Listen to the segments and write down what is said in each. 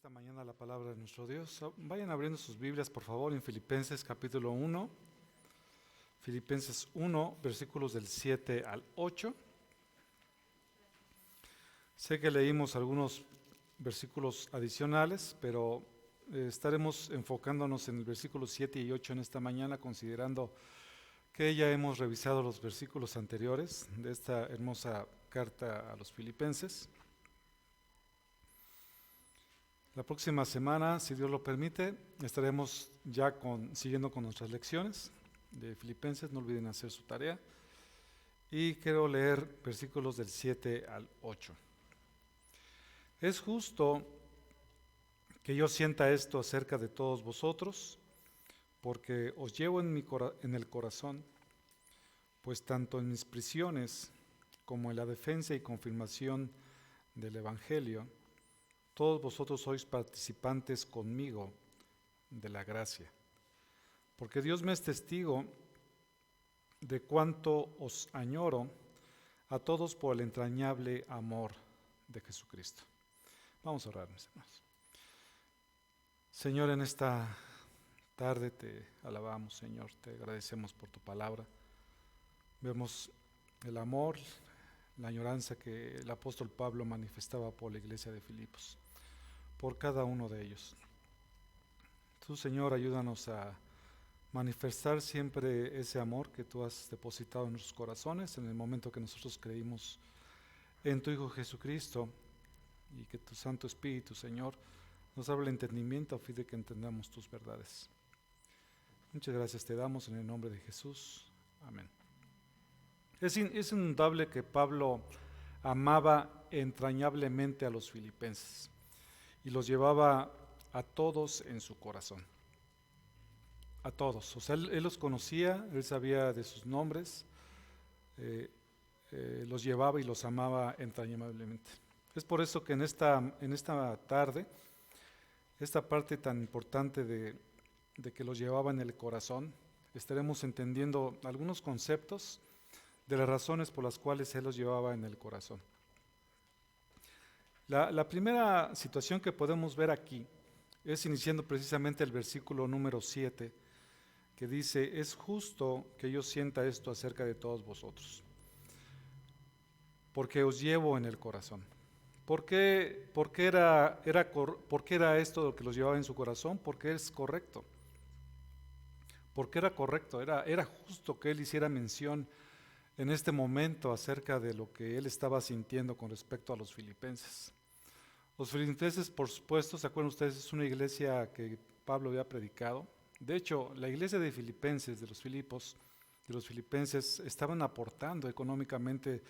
esta mañana la palabra de nuestro Dios. Vayan abriendo sus Biblias, por favor, en Filipenses capítulo 1. Filipenses 1, versículos del 7 al 8. Sé que leímos algunos versículos adicionales, pero estaremos enfocándonos en el versículo 7 y 8 en esta mañana, considerando que ya hemos revisado los versículos anteriores de esta hermosa carta a los filipenses. La próxima semana, si Dios lo permite, estaremos ya siguiendo con nuestras lecciones de Filipenses. No olviden hacer su tarea. Y quiero leer versículos del 7 al 8. Es justo que yo sienta esto acerca de todos vosotros, porque os llevo en el corazón, pues tanto en mis prisiones como en la defensa y confirmación del Evangelio, todos vosotros sois participantes conmigo de la gracia. Porque Dios me es testigo de cuánto os añoro a todos por el entrañable amor de Jesucristo. Vamos a orar, mis hermanos. Señor, en esta tarde te alabamos, Señor, te agradecemos por tu palabra. Vemos el amor, la añoranza que el apóstol Pablo manifestaba por la iglesia de Filipos, por cada uno de ellos. Tú, Señor, ayúdanos a manifestar siempre ese amor que tú has depositado en nuestros corazones en el momento que nosotros creímos en tu Hijo Jesucristo, y que tu Santo Espíritu, Señor, nos abra el entendimiento a fin de que entendamos tus verdades. Muchas gracias te damos en el nombre de Jesús. Amén. Es indudable que Pablo amaba entrañablemente a los filipenses y los llevaba a todos en su corazón. A todos. O sea, él los conocía, él sabía de sus nombres, los llevaba y los amaba entrañablemente. Es por eso que en esta tarde, esta parte tan importante de que los llevaba en el corazón, estaremos entendiendo algunos conceptos de las razones por las cuales él los llevaba en el corazón. La primera situación que podemos ver aquí es iniciando precisamente el versículo número 7, que dice: es justo que yo sienta esto acerca de todos vosotros, porque os llevo en el corazón. ¿Por qué era esto lo que los llevaba en su corazón? Porque es correcto. Porque era correcto, era justo que él hiciera mención en este momento acerca de lo que él estaba sintiendo con respecto a los filipenses. Los filipenses, por supuesto, ¿se acuerdan ustedes? Es una iglesia que Pablo había predicado. De hecho, la iglesia de Filipenses, de los filipenses, estaban aportando económicamente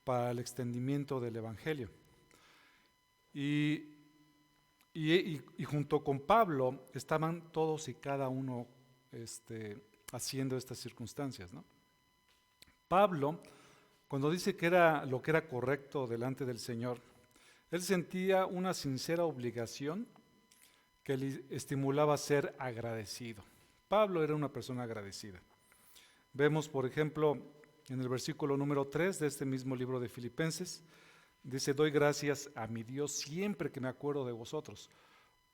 para el extendimiento del Evangelio. Y junto con Pablo estaban todos y cada uno haciendo estas circunstancias, ¿no? Pablo, cuando dice que era lo que era correcto delante del Señor, él sentía una sincera obligación que le estimulaba a ser agradecido. Pablo era una persona agradecida. Vemos, por ejemplo, en el versículo número 3 de este mismo libro de Filipenses, dice: doy gracias a mi Dios siempre que me acuerdo de vosotros.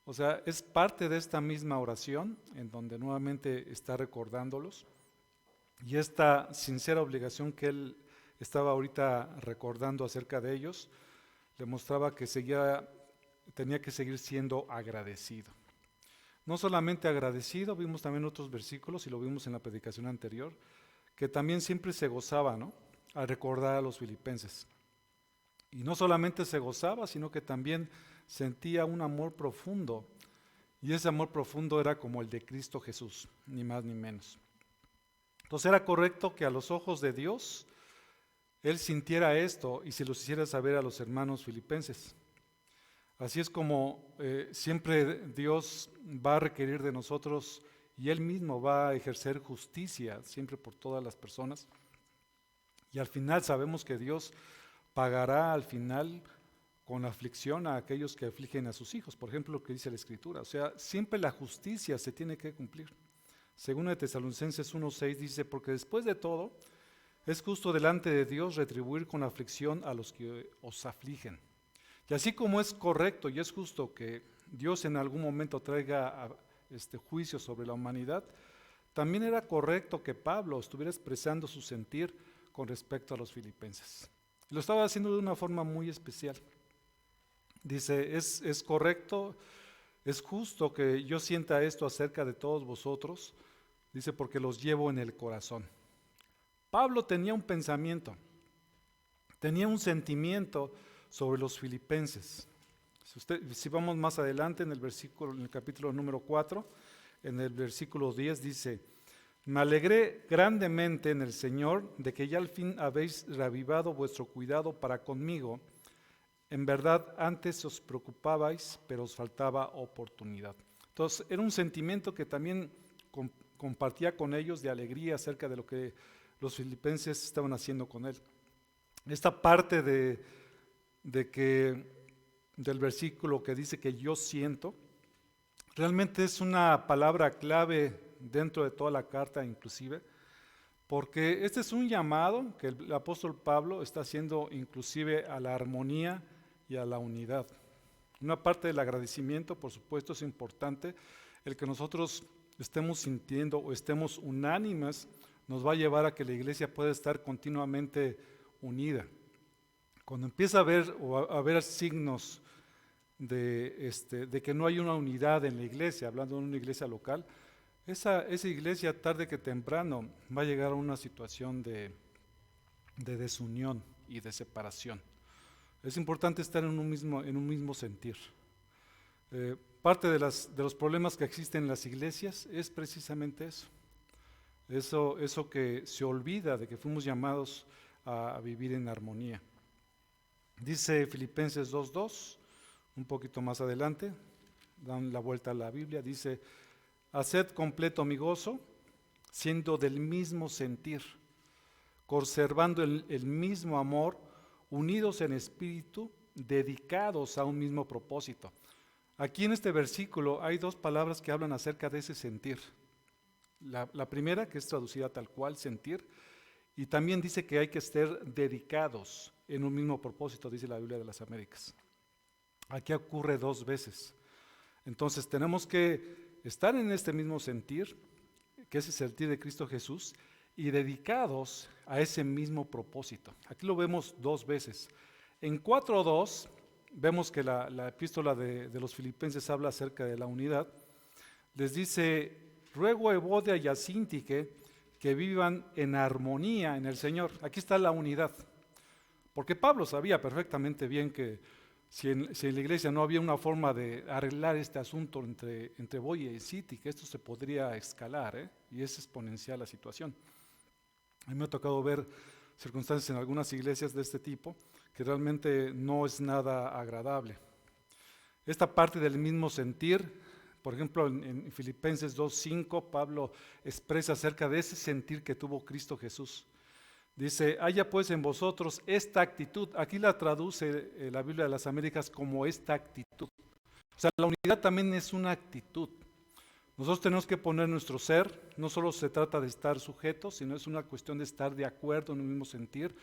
O sea, es parte de esta misma oración en donde nuevamente está recordándolos, y esta sincera obligación que él estaba ahorita recordando acerca de ellos le mostraba que tenía que seguir siendo agradecido. No solamente agradecido, vimos también otros versículos y lo vimos en la predicación anterior, que también siempre se gozaba, ¿no?, al recordar a los filipenses. Y no solamente se gozaba, sino que también sentía un amor profundo, y ese amor profundo era como el de Cristo Jesús, ni más ni menos. Entonces era correcto que a los ojos de Dios él sintiera esto y se los hiciera saber a los hermanos filipenses. Así es como siempre Dios va a requerir de nosotros, y Él mismo va a ejercer justicia siempre por todas las personas. Y al final sabemos que Dios pagará al final con aflicción a aquellos que afligen a sus hijos. Por ejemplo, lo que dice la Escritura. O sea, siempre la justicia se tiene que cumplir. Según de Tesalonicenses 1:6 dice: porque después de todo, es justo delante de Dios retribuir con aflicción a los que os afligen. Y así como es correcto y es justo que Dios en algún momento traiga juicio sobre la humanidad, también era correcto que Pablo estuviera expresando su sentir con respecto a los filipenses. Lo estaba haciendo de una forma muy especial. Dice, es correcto, es justo que yo sienta esto acerca de todos vosotros, dice, porque los llevo en el corazón. Pablo tenía un pensamiento, tenía un sentimiento sobre los filipenses. Si vamos más adelante en el capítulo número 4, en el versículo 10 dice, me alegré grandemente en el Señor de que ya al fin habéis reavivado vuestro cuidado para conmigo. En verdad antes os preocupabais, pero os faltaba oportunidad. Entonces era un sentimiento que también compartía con ellos de alegría acerca de lo que los filipenses estaban haciendo con él. Esta parte del versículo que dice que yo siento, realmente es una palabra clave dentro de toda la carta inclusive, porque este es un llamado que el apóstol Pablo está haciendo inclusive a la armonía y a la unidad. Una parte del agradecimiento, por supuesto, es importante. El que nosotros estemos sintiendo o estemos unánimes nos va a llevar a que la iglesia pueda estar continuamente unida. Cuando empieza a haber signos de que no hay una unidad en la iglesia, hablando de una iglesia local, esa iglesia tarde que temprano va a llegar a una situación de desunión y de separación. Es importante estar en un mismo sentir. Parte de los problemas que existen en las iglesias es precisamente eso que se olvida de que fuimos llamados a vivir en armonía. Dice Filipenses 2:2, un poquito más adelante, dan la vuelta a la Biblia, dice, haced completo mi gozo, siendo del mismo sentir, conservando el mismo amor, unidos en espíritu, dedicados a un mismo propósito. Aquí en este versículo hay dos palabras que hablan acerca de ese sentir. La primera, que es traducida tal cual, sentir, y también dice que hay que estar dedicados en un mismo propósito, dice la Biblia de las Américas. Aquí ocurre dos veces. Entonces tenemos que estar en este mismo sentir, que es el sentir de Cristo Jesús, y dedicados a ese mismo propósito. Aquí lo vemos dos veces. En 4:2 vemos que la epístola de los filipenses habla acerca de la unidad. Les dice, ruego a Evodia y a Síntique que vivan en armonía en el Señor. Aquí está la unidad. Porque Pablo sabía perfectamente bien que si en la iglesia no había una forma de arreglar este asunto entre Evodia y Síntique, esto se podría escalar, y es exponencial la situación. A mí me ha tocado ver circunstancias en algunas iglesias de este tipo que realmente no es nada agradable. Esta parte del mismo sentir, por ejemplo, en Filipenses 2:5, Pablo expresa acerca de ese sentir que tuvo Cristo Jesús. Dice, haya pues en vosotros esta actitud. Aquí la traduce la Biblia de las Américas como esta actitud. O sea, la unidad también es una actitud. Nosotros tenemos que poner nuestro ser, no solo se trata de estar sujetos, sino es una cuestión de estar de acuerdo en un mismo sentir,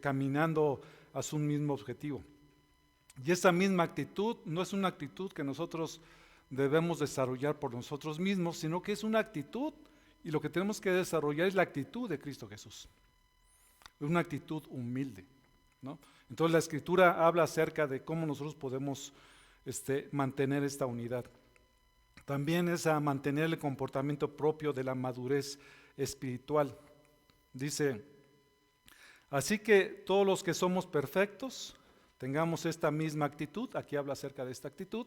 caminando hacia un mismo objetivo. Y esa misma actitud no es una actitud que nosotros debemos desarrollar por nosotros mismos, sino que es una actitud, y lo que tenemos que desarrollar es la actitud de Cristo Jesús. Es una actitud humilde, ¿no? Entonces la Escritura habla acerca de cómo nosotros podemos mantener esta unidad. También es a mantener el comportamiento propio de la madurez espiritual. Dice, así que todos los que somos perfectos, tengamos esta misma actitud. Aquí habla acerca de esta actitud.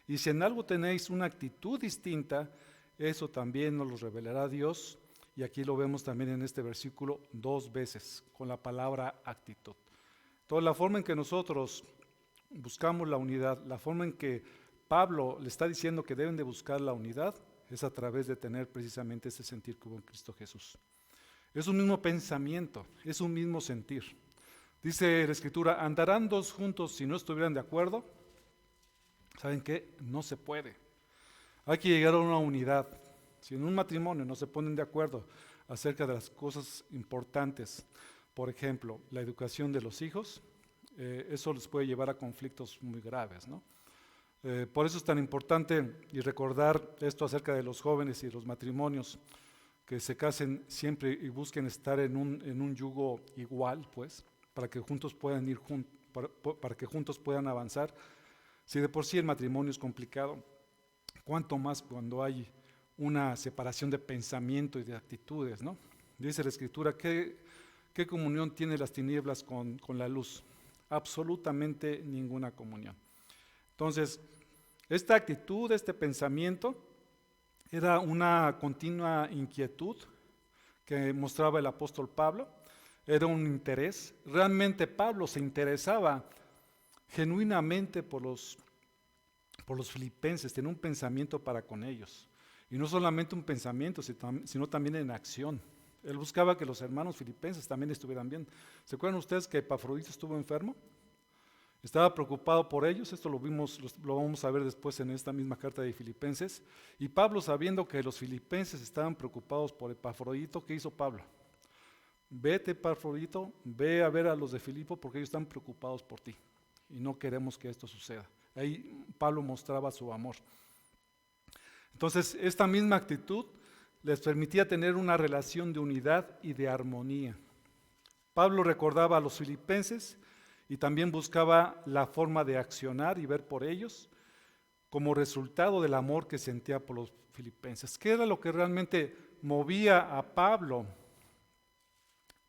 Y si en algo tenéis una actitud distinta, eso también nos lo revelará Dios. Y aquí lo vemos también en este versículo dos veces, con la palabra actitud. Entonces la forma en que nosotros buscamos la unidad, la forma en que Pablo le está diciendo que deben de buscar la unidad, es a través de tener precisamente ese sentir que hubo en Cristo Jesús. Es un mismo pensamiento, es un mismo sentir. Dice la Escritura, ¿andarán dos juntos si no estuvieran de acuerdo? ¿Saben qué? No se puede. Hay que llegar a una unidad. Si en un matrimonio no se ponen de acuerdo acerca de las cosas importantes, por ejemplo, la educación de los hijos, eso les puede llevar a conflictos muy graves, ¿no? Por eso es tan importante y recordar esto acerca de los jóvenes y los matrimonios, que se casen siempre y busquen estar en un yugo igual, pues, para que juntos puedan para que juntos puedan avanzar. Si de por sí el matrimonio es complicado, cuánto más cuando hay una separación de pensamiento y de actitudes, ¿no? Dice la Escritura, ¿qué comunión tiene las tinieblas con la luz? Absolutamente ninguna comunión. Entonces, esta actitud, este pensamiento, era una continua inquietud que mostraba el apóstol Pablo, era un interés. Realmente Pablo se interesaba genuinamente por los filipenses, tenía un pensamiento para con ellos. Y no solamente un pensamiento, sino también en acción. Él buscaba que los hermanos filipenses también estuvieran bien. ¿Se acuerdan ustedes que Epafrodito estuvo enfermo? Estaba preocupado por ellos, esto lo vamos a ver después en esta misma carta de Filipenses. Y Pablo, sabiendo que los filipenses estaban preocupados por Epafrodito, ¿qué hizo Pablo? Vete, Epafrodito, ve a ver a los de Filipo porque ellos están preocupados por ti. Y no queremos que esto suceda. Ahí Pablo mostraba su amor. Entonces, esta misma actitud les permitía tener una relación de unidad y de armonía. Pablo recordaba a los filipenses y también buscaba la forma de accionar y ver por ellos como resultado del amor que sentía por los filipenses. ¿Qué era lo que realmente movía a Pablo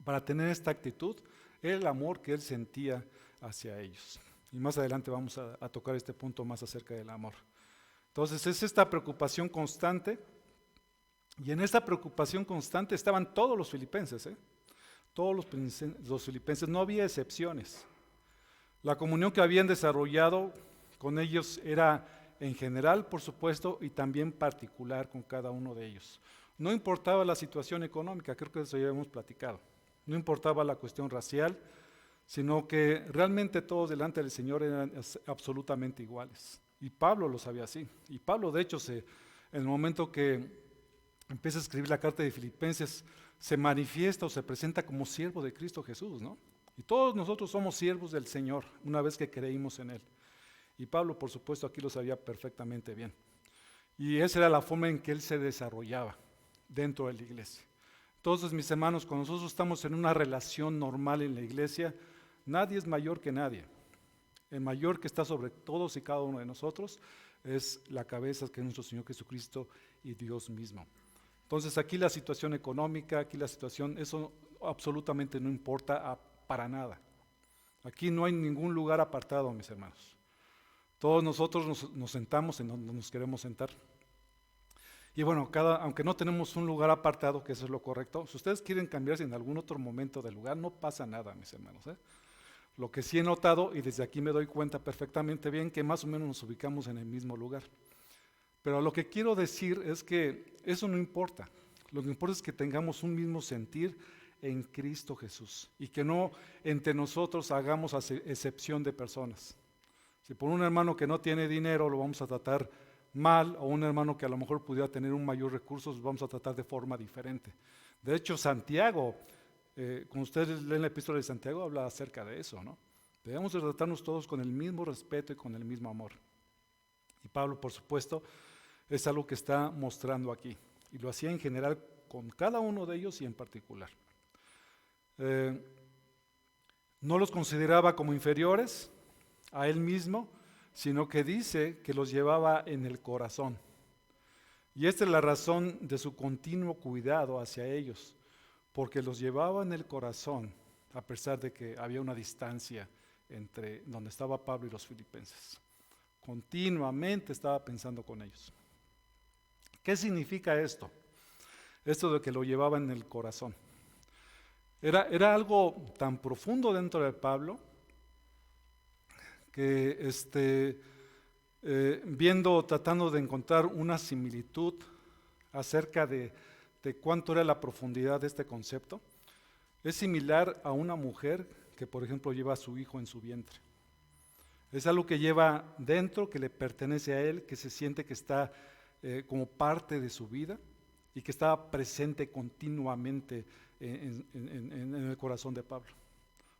para tener esta actitud? Era el amor que él sentía hacia ellos. Y más adelante vamos a tocar este punto más acerca del amor. Entonces es esta preocupación constante, y en esta preocupación constante estaban todos los filipenses, todos los filipenses, no había excepciones. La comunión que habían desarrollado con ellos era en general, por supuesto, y también particular con cada uno de ellos. No importaba la situación económica, creo que eso ya hemos platicado. No importaba la cuestión racial, sino que realmente todos delante del Señor eran absolutamente iguales. Y Pablo lo sabía así. Y Pablo, de hecho, en el momento que empieza a escribir la carta de Filipenses, se manifiesta o se presenta como siervo de Cristo Jesús, ¿no? Y todos nosotros somos siervos del Señor una vez que creímos en Él. Y Pablo, por supuesto, aquí lo sabía perfectamente bien. Y esa era la forma en que él se desarrollaba dentro de la iglesia. Entonces, mis hermanos, cuando nosotros estamos en una relación normal en la iglesia, nadie es mayor que nadie. El mayor que está sobre todos y cada uno de nosotros es la cabeza, que es nuestro Señor Jesucristo y Dios mismo. Entonces, aquí la situación económica, aquí la situación, eso absolutamente no importa para nada. Aquí no hay ningún lugar apartado, mis hermanos. Todos nosotros nos sentamos en donde nos queremos sentar. Y bueno, aunque no tenemos un lugar apartado, que eso es lo correcto, si ustedes quieren cambiarse en algún otro momento del lugar, no pasa nada, mis hermanos. Lo que sí he notado, y desde aquí me doy cuenta perfectamente bien, que más o menos nos ubicamos en el mismo lugar. Pero lo que quiero decir es que eso no importa. Lo que importa es que tengamos un mismo sentir en Cristo Jesús y que no entre nosotros hagamos excepción de personas. Si por un hermano que no tiene dinero lo vamos a tratar mal, o un hermano que a lo mejor pudiera tener un mayor recurso, lo vamos a tratar de forma diferente. De hecho, Santiago, cuando ustedes leen la epístola de Santiago, habla acerca de eso, ¿no? Debemos de tratarnos todos con el mismo respeto y con el mismo amor. Y Pablo, por supuesto, es algo que está mostrando aquí. Y lo hacía en general con cada uno de ellos y en particular. No los consideraba como inferiores a él mismo, sino que dice que los llevaba en el corazón. Y esta es la razón de su continuo cuidado hacia ellos, porque los llevaba en el corazón, a pesar de que había una distancia entre donde estaba Pablo y los filipenses. Continuamente estaba pensando con ellos. ¿Qué significa esto? Esto de que lo llevaba en el corazón. Era algo tan profundo dentro de Pablo que tratando de encontrar una similitud acerca de cuánto era la profundidad de este concepto, es similar a una mujer que, por ejemplo, lleva a su hijo en su vientre. Es algo que lleva dentro, que le pertenece a él, que se siente que está como parte de su vida y que está presente continuamente en el corazón de Pablo.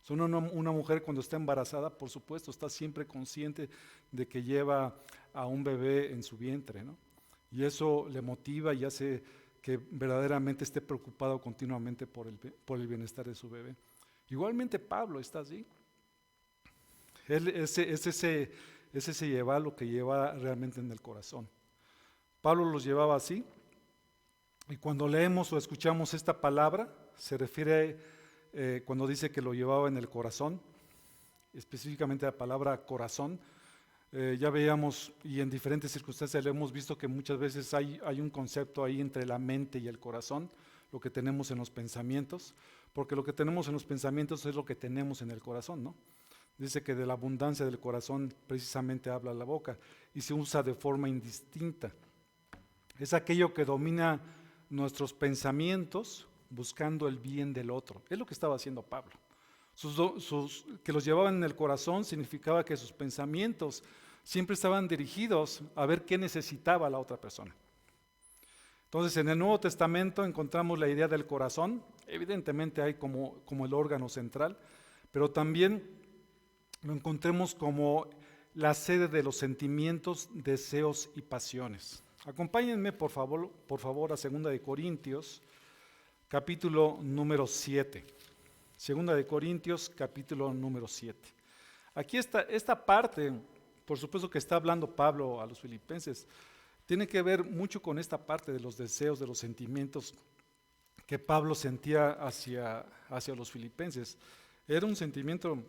Una mujer cuando está embarazada, por supuesto, está siempre consciente de que lleva a un bebé en su vientre, ¿no? Y eso le motiva y hace que verdaderamente esté preocupado continuamente por el bienestar de su bebé. Igualmente Pablo está así. Él es ese llevar lo que lleva realmente en el corazón. Pablo los llevaba así, y cuando leemos o escuchamos esta palabra, se refiere cuando dice que lo llevaba en el corazón, específicamente la palabra corazón. Ya veíamos, y en diferentes circunstancias le hemos visto que muchas veces hay un concepto ahí entre la mente y el corazón, lo que tenemos en los pensamientos, porque lo que tenemos en los pensamientos es lo que tenemos en el corazón, ¿no? Dice que de la abundancia del corazón precisamente habla la boca, y se usa de forma indistinta. Es aquello que domina nuestros pensamientos buscando el bien del otro. Es lo que estaba haciendo Pablo. Que los llevaban en el corazón significaba que sus pensamientos siempre estaban dirigidos a ver qué necesitaba la otra persona. Entonces, en el Nuevo Testamento encontramos la idea del corazón. Evidentemente hay como el órgano central, pero también lo encontremos como la sede de los sentimientos, deseos y pasiones. Acompáñenme por favor a 2 de Corintios, capítulo número 7. 2 de Corintios, capítulo número 7. Aquí esta parte, por supuesto que está hablando Pablo a los filipenses, tiene que ver mucho con esta parte de los deseos, de los sentimientos que Pablo sentía hacia los filipenses. Era un sentimiento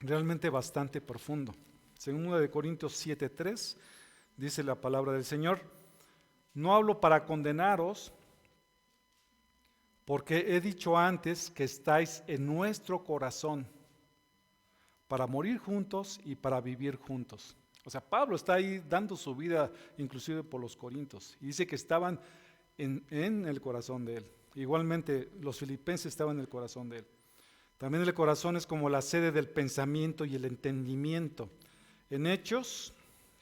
realmente bastante profundo. 2 de Corintios 7:3 dice la palabra del Señor: no hablo para condenaros, porque he dicho antes que estáis en nuestro corazón, para morir juntos y para vivir juntos. O sea, Pablo está ahí dando su vida inclusive por los corintios, y dice que estaban en el corazón de él. Igualmente los filipenses estaban en el corazón de él. También el corazón es como la sede del pensamiento y el entendimiento. En Hechos,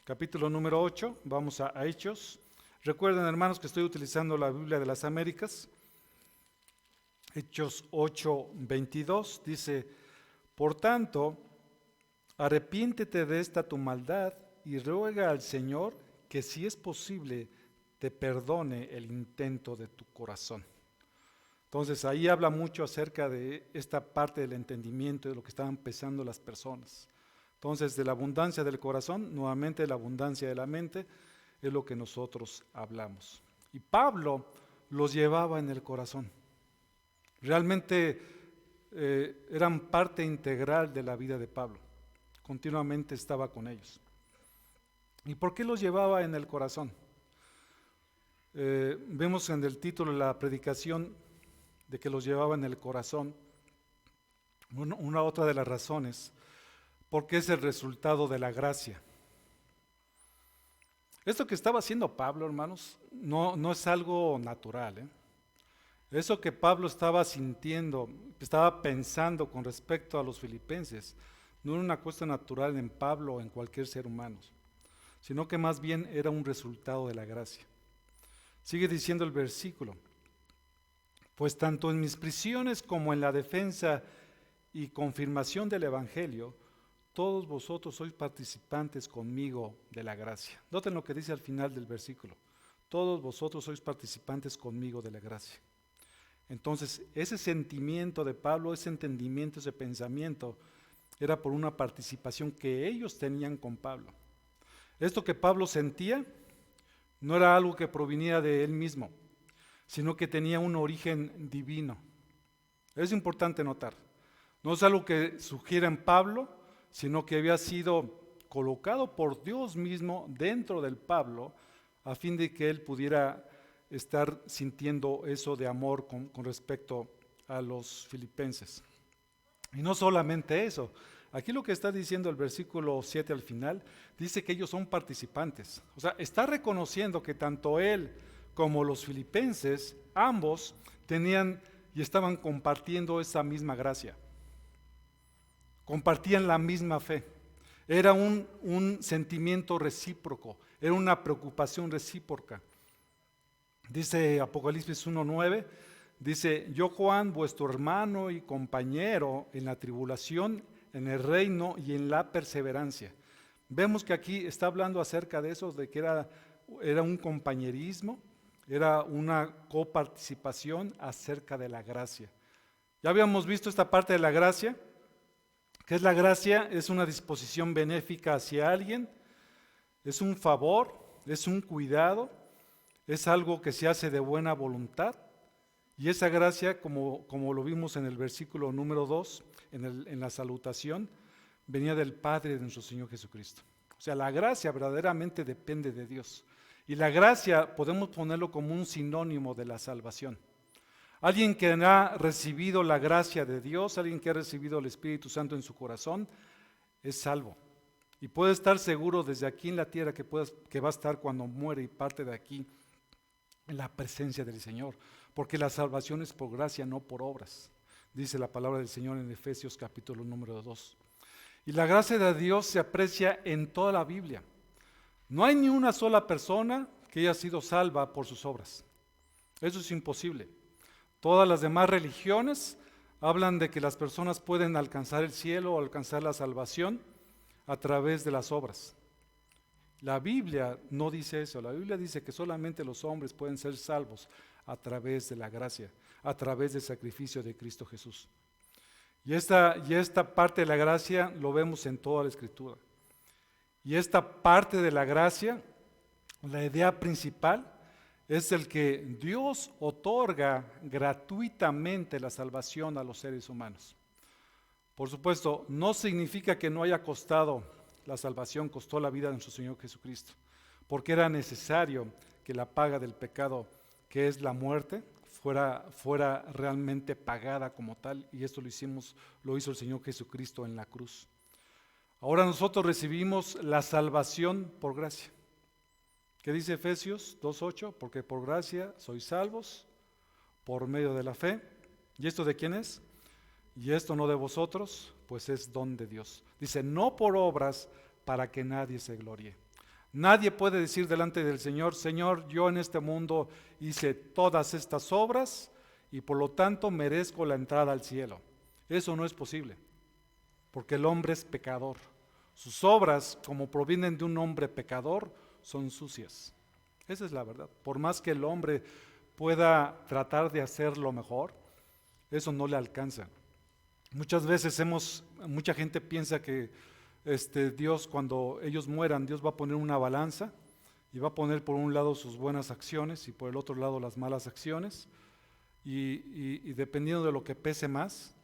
capítulo número 8, vamos a Hechos. Recuerden, hermanos, que estoy utilizando la Biblia de las Américas. Hechos 8:22 dice: por tanto, arrepiéntete de esta tu maldad y ruega al Señor que, si es posible, te perdone el intento de tu corazón. Entonces ahí habla mucho acerca de esta parte del entendimiento, de lo que estaban pensando las personas. Entonces, de la abundancia del corazón, nuevamente la abundancia de la mente, es lo que nosotros hablamos. Y Pablo los llevaba en el corazón. Realmente eran parte integral de la vida de Pablo. Continuamente estaba con ellos. ¿Y por qué los llevaba en el corazón? Vemos en el título de la predicación de que los llevaba en el corazón. Una otra de las razones, porque es el resultado de la gracia. Esto que estaba haciendo Pablo, hermanos, no es algo natural, Eso que Pablo estaba sintiendo, estaba pensando con respecto a los filipenses, no era una cuestión natural en Pablo o en cualquier ser humano, sino que más bien era un resultado de la gracia. Sigue diciendo el versículo: pues tanto en mis prisiones como en la defensa y confirmación del Evangelio, todos vosotros sois participantes conmigo de la gracia. Noten lo que dice al final del versículo: todos vosotros sois participantes conmigo de la gracia. Entonces, ese sentimiento de Pablo, ese entendimiento, ese pensamiento, era por una participación que ellos tenían con Pablo. Esto que Pablo sentía no era algo que provenía de él mismo, sino que tenía un origen divino. Es importante notar. No es algo que sugiera en Pablo, sino que había sido colocado por Dios mismo dentro del Pablo, a fin de que él pudiera estar sintiendo eso de amor con respecto a los filipenses. Y no solamente eso, aquí lo que está diciendo el versículo 7 al final, dice que ellos son participantes. O sea, está reconociendo que tanto él como los filipenses, ambos tenían y estaban compartiendo esa misma gracia. Compartían la misma fe. Era un sentimiento recíproco, era una preocupación recíproca. Dice Apocalipsis 1:9, dice: yo, Juan, vuestro hermano y compañero en la tribulación, en el reino y en la perseverancia, Vemos que aquí está hablando acerca de eso, de que era un compañerismo, era una coparticipación acerca de la gracia. Ya habíamos visto esta parte de la gracia. ¿Qué es la gracia? Es una disposición benéfica hacia alguien, es un favor, es un cuidado, es algo que se hace de buena voluntad. Y esa gracia, como lo vimos en el versículo número 2, en la salutación, venía del Padre de nuestro Señor Jesucristo. O sea, la gracia verdaderamente depende de Dios. Y la gracia podemos ponerlo como un sinónimo de la salvación. Alguien que ha recibido la gracia de Dios, alguien que ha recibido el Espíritu Santo en su corazón, es salvo. Y puede estar seguro desde aquí en la tierra que va a estar cuando muere y parte de aquí en la presencia del Señor. Porque la salvación es por gracia, no por obras. Dice la palabra del Señor en Efesios capítulo número 2. Y la gracia de Dios se aprecia en toda la Biblia. No hay ni una sola persona que haya sido salva por sus obras. Eso es imposible. Todas las demás religiones hablan de que las personas pueden alcanzar el cielo o alcanzar la salvación a través de las obras. La Biblia no dice eso. La Biblia dice que solamente los hombres pueden ser salvos a través de la gracia, a través del sacrificio de Cristo Jesús. Y esta parte de la gracia lo vemos en toda la Escritura. Y esta parte de la gracia, la idea principal, es el que Dios otorga gratuitamente la salvación a los seres humanos. Por supuesto, no significa que no haya costado la salvación, costó la vida de nuestro Señor Jesucristo, porque era necesario que la paga del pecado, que es la muerte, fuera realmente pagada como tal, y esto lo hizo el Señor Jesucristo en la cruz. Ahora nosotros recibimos la salvación por gracia. ¿Qué dice Efesios 2:8? Porque por gracia sois salvos por medio de la fe. ¿Y esto de quién es? Y esto no de vosotros, pues es don de Dios. Dice, no por obras para que nadie se gloríe. Nadie puede decir delante del Señor, Señor, yo en este mundo hice todas estas obras y por lo tanto merezco la entrada al cielo. Eso no es posible, porque el hombre es pecador. Sus obras, como provienen de un hombre pecador, son sucias. Esa es la verdad. Por más que el hombre pueda tratar de hacerlo mejor, eso no le alcanza. Muchas veces mucha gente piensa que Dios, cuando ellos mueran, Dios va a poner una balanza y va a poner por un lado sus buenas acciones y por el otro lado las malas acciones, y dependiendo de lo que pese más,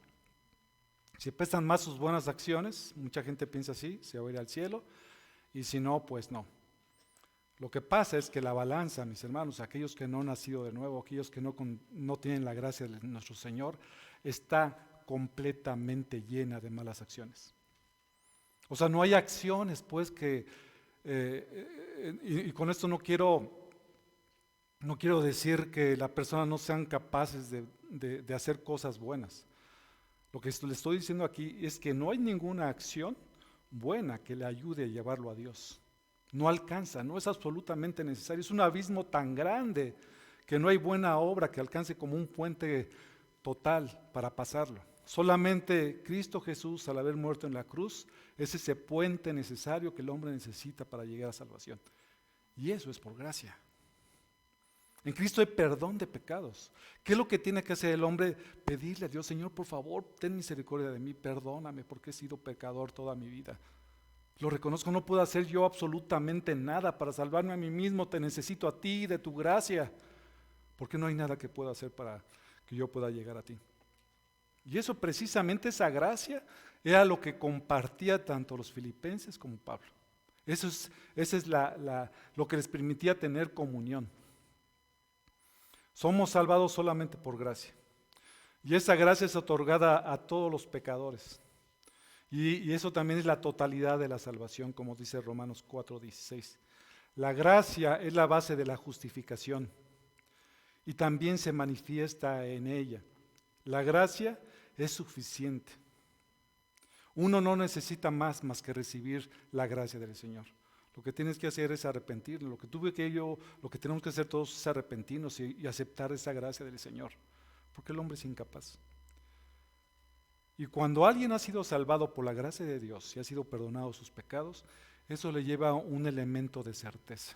si pesan más sus buenas acciones, mucha gente piensa así, se va a ir al cielo, y si no, pues no. Lo que pasa es que la balanza, mis hermanos, aquellos que no han nacido de nuevo, aquellos que no tienen la gracia de nuestro Señor, está completamente llena de malas acciones. O sea, no hay acciones, pues, y con esto no quiero decir que las personas no sean capaces de hacer cosas buenas. Lo que le estoy diciendo aquí es que no hay ninguna acción buena que le ayude a llevarlo a Dios. No alcanza, no es absolutamente necesario. Es un abismo tan grande que no hay buena obra que alcance como un puente total para pasarlo. Solamente Cristo Jesús, al haber muerto en la cruz, es ese puente necesario que el hombre necesita para llegar a salvación. Y eso es por gracia. En Cristo hay perdón de pecados. ¿Qué es lo que tiene que hacer el hombre? Pedirle a Dios, Señor, por favor, ten misericordia de mí, perdóname porque he sido pecador toda mi vida. Lo reconozco, no puedo hacer yo absolutamente nada para salvarme a mí mismo, te necesito a ti, de tu gracia, porque no hay nada que pueda hacer para que yo pueda llegar a ti. Y eso precisamente, esa gracia, era lo que compartía tanto los filipenses como Pablo. Eso es lo que les permitía tener comunión. Somos salvados solamente por gracia. Y esa gracia es otorgada a todos los pecadores. Y eso también es la totalidad de la salvación, como dice Romanos 4:16. La gracia es la base de la justificación y también se manifiesta en ella. La gracia es suficiente. Uno no necesita más que recibir la gracia del Señor. Lo que tienes que hacer es arrepentirnos. Lo que tenemos que hacer todos es arrepentirnos y aceptar esa gracia del Señor, porque el hombre es incapaz. Y cuando alguien ha sido salvado por la gracia de Dios y ha sido perdonado sus pecados, eso le lleva a un elemento de certeza,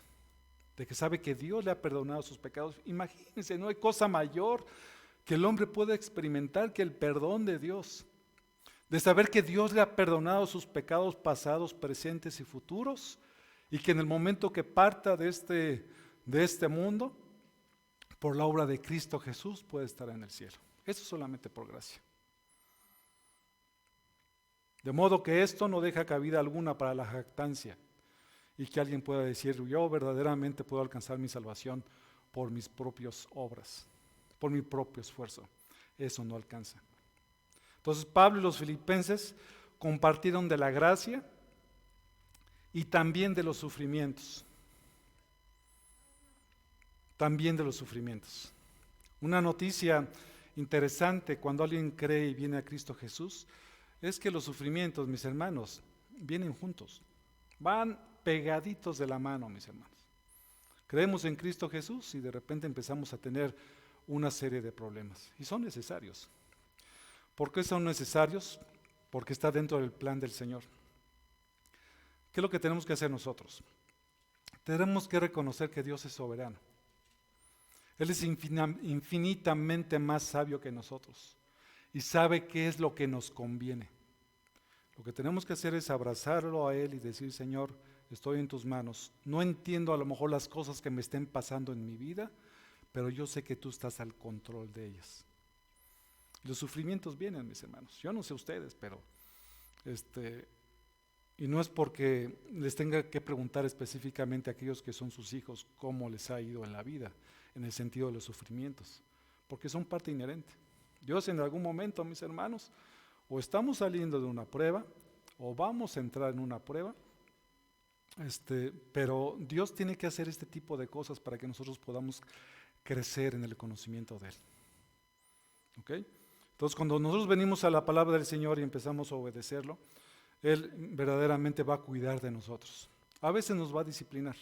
de que sabe que Dios le ha perdonado sus pecados. Imagínense, no hay cosa mayor que el hombre pueda experimentar que el perdón de Dios, de saber que Dios le ha perdonado sus pecados pasados, presentes y futuros, y que en el momento que parta de este mundo, por la obra de Cristo Jesús, puede estar en el cielo. Eso solamente por gracia. De modo que esto no deja cabida alguna para la jactancia, y que alguien pueda decir, yo verdaderamente puedo alcanzar mi salvación por mis propias obras, por mi propio esfuerzo. Eso no alcanza. Entonces Pablo y los filipenses compartieron de la gracia y también de los sufrimientos. También de los sufrimientos. Una noticia interesante cuando alguien cree y viene a Cristo Jesús es que los sufrimientos, mis hermanos, vienen juntos. Van pegaditos de la mano, mis hermanos. Creemos en Cristo Jesús y de repente empezamos a tener una serie de problemas. Y son necesarios. ¿Por qué son necesarios? Porque está dentro del plan del Señor. ¿Qué es lo que tenemos que hacer nosotros? Tenemos que reconocer que Dios es soberano. Él es infinitamente más sabio que nosotros y sabe qué es lo que nos conviene. Lo que tenemos que hacer es abrazarlo a Él y decir, Señor, estoy en tus manos. No entiendo a lo mejor las cosas que me estén pasando en mi vida, pero yo sé que tú estás al control de ellas. Los sufrimientos vienen, mis hermanos. Yo no sé ustedes, pero y no es porque les tenga que preguntar específicamente a aquellos que son sus hijos cómo les ha ido en la vida, en el sentido de los sufrimientos, porque son parte inherente. Dios en algún momento, mis hermanos, o estamos saliendo de una prueba, o vamos a entrar en una prueba, pero Dios tiene que hacer este tipo de cosas para que nosotros podamos crecer en el conocimiento de Él. ¿Ok? Entonces, cuando nosotros venimos a la palabra del Señor y empezamos a obedecerlo, Él verdaderamente va a cuidar de nosotros. A veces nos va a disciplinar.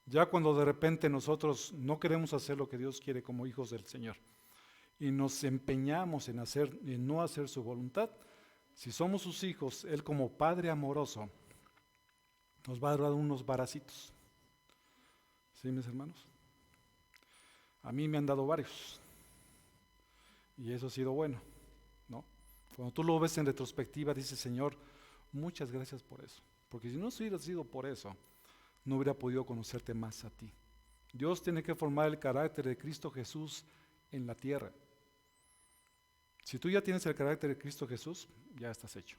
Ya cuando de repente nosotros no queremos hacer lo que Dios quiere como hijos del Señor y nos empeñamos en no hacer su voluntad, si somos sus hijos, Él como Padre amoroso nos va a dar unos varacitos. ¿Sí, mis hermanos? A mí me han dado varios y eso ha sido bueno, ¿no? Cuando tú lo ves en retrospectiva, dices, Señor, muchas gracias por eso, porque si no hubiera sido por eso, no hubiera podido conocerte más a ti. Dios tiene que formar el carácter de Cristo Jesús en la tierra. Si tú ya tienes el carácter de Cristo Jesús, ya estás hecho.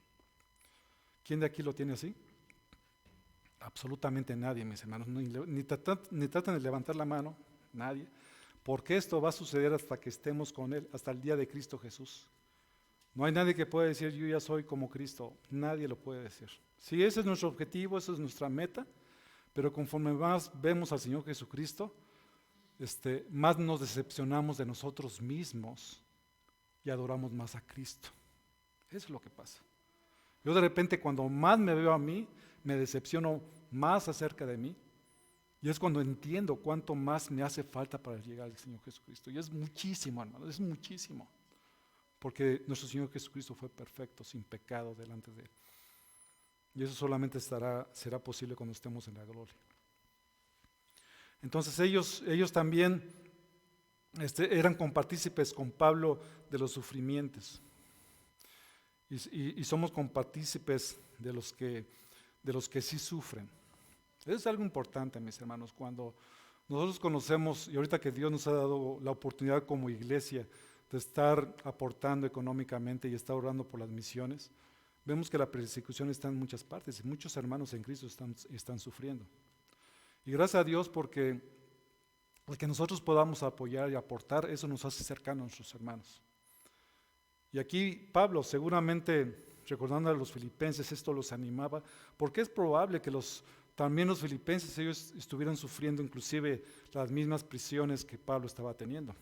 ¿Quién de aquí lo tiene así? Absolutamente nadie, mis hermanos. Ni tratan de levantar la mano, nadie. Porque esto va a suceder hasta que estemos con Él, hasta el día de Cristo Jesús. No hay nadie que pueda decir, yo ya soy como Cristo. Nadie lo puede decir. Si ese es nuestro objetivo, esa es nuestra meta, pero conforme más vemos al Señor Jesucristo, más nos decepcionamos de nosotros mismos y adoramos más a Cristo. Eso es lo que pasa. Yo de repente cuando más me veo a mí, me decepciono más acerca de mí, y es cuando entiendo cuánto más me hace falta para llegar al Señor Jesucristo. Y es muchísimo, hermano, es muchísimo. Porque nuestro Señor Jesucristo fue perfecto, sin pecado delante de Él. Y eso solamente será posible cuando estemos en la gloria. Entonces ellos también eran compartícipes con Pablo de los sufrimientos. Y somos compartícipes de los que sí sufren. Eso es algo importante, mis hermanos, cuando nosotros conocemos, y ahorita que Dios nos ha dado la oportunidad como iglesia de estar aportando económicamente y estar orando por las misiones, vemos que la persecución está en muchas partes y muchos hermanos en Cristo están sufriendo. Y gracias a Dios porque el que nosotros podamos apoyar y aportar, eso nos hace cercanos a nuestros hermanos. Y aquí Pablo seguramente, recordando a los filipenses, esto los animaba, porque es probable que también los filipenses, ellos estuvieran sufriendo inclusive las mismas prisiones que Pablo estaba teniendo.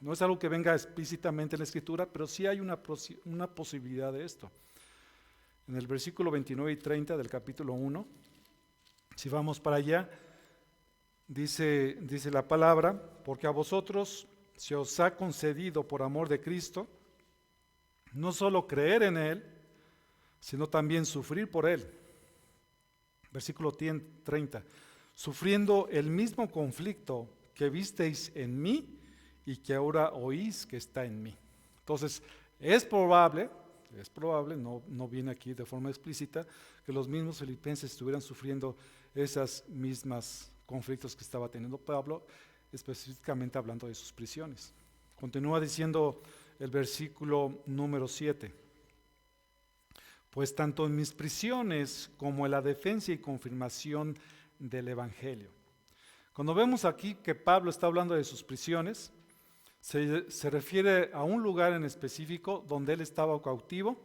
No es algo que venga explícitamente en la Escritura, pero sí hay una posibilidad de esto. En el versículo 29 y 30 del capítulo 1, si vamos para allá, dice la palabra, porque a vosotros se os ha concedido por amor de Cristo, no solo creer en Él, sino también sufrir por Él, Versículo 30, sufriendo el mismo conflicto que visteis en mí y que ahora oís que está en mí. Entonces, es probable, no viene aquí de forma explícita, que los mismos filipenses estuvieran sufriendo esas mismas conflictos que estaba teniendo Pablo, específicamente hablando de sus prisiones. Continúa diciendo el versículo número 7. Pues tanto en mis prisiones como en la defensa y confirmación del Evangelio. Cuando vemos aquí que Pablo está hablando de sus prisiones, se refiere a un lugar en específico donde él estaba cautivo,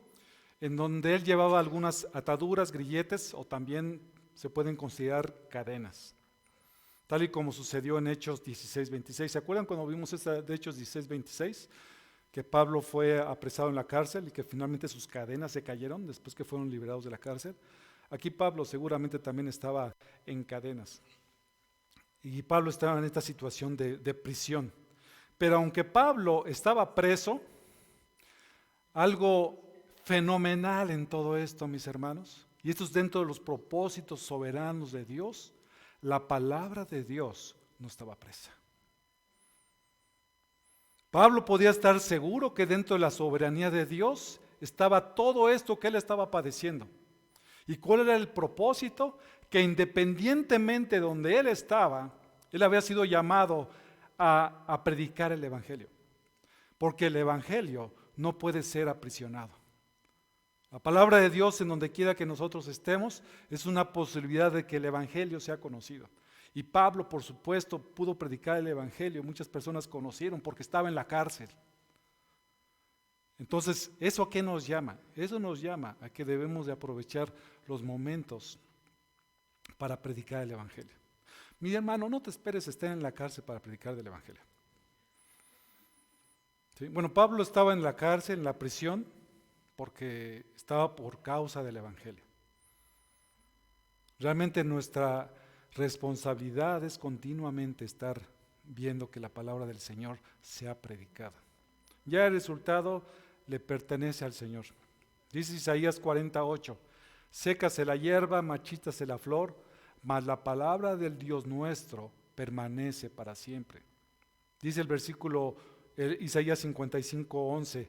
en donde él llevaba algunas ataduras, grilletes o también se pueden considerar cadenas. Tal y como sucedió en Hechos 16:26. ¿Se acuerdan cuando vimos esta de Hechos 16:26? Que Pablo fue apresado en la cárcel y que finalmente sus cadenas se cayeron después que fueron liberados de la cárcel. Aquí Pablo seguramente también estaba en cadenas. Y Pablo estaba en esta situación de prisión. Pero aunque Pablo estaba preso, algo fenomenal en todo esto, mis hermanos, y esto es dentro de los propósitos soberanos de Dios, la palabra de Dios no estaba presa. Pablo podía estar seguro que dentro de la soberanía de Dios estaba todo esto que él estaba padeciendo. ¿Y cuál era el propósito? Que independientemente de donde él estaba, él había sido llamado a predicar el Evangelio. Porque el Evangelio no puede ser aprisionado. La palabra de Dios en donde quiera que nosotros estemos es una posibilidad de que el Evangelio sea conocido. Y Pablo, por supuesto, pudo predicar el Evangelio. Muchas personas conocieron porque estaba en la cárcel. Entonces, ¿eso a qué nos llama? Eso nos llama a que debemos de aprovechar los momentos para predicar el Evangelio. Mi hermano, no te esperes estar en la cárcel para predicar el Evangelio. ¿Sí? Bueno, Pablo estaba en la cárcel, en la prisión, porque estaba por causa del Evangelio. Realmente nuestra responsabilidad es continuamente estar viendo que la palabra del Señor sea predicada. Ya el resultado le pertenece al Señor. Dice Isaías 48, sécase la hierba, marchítase la flor, mas la palabra del Dios nuestro permanece para siempre. Dice el versículo Isaías 55:11,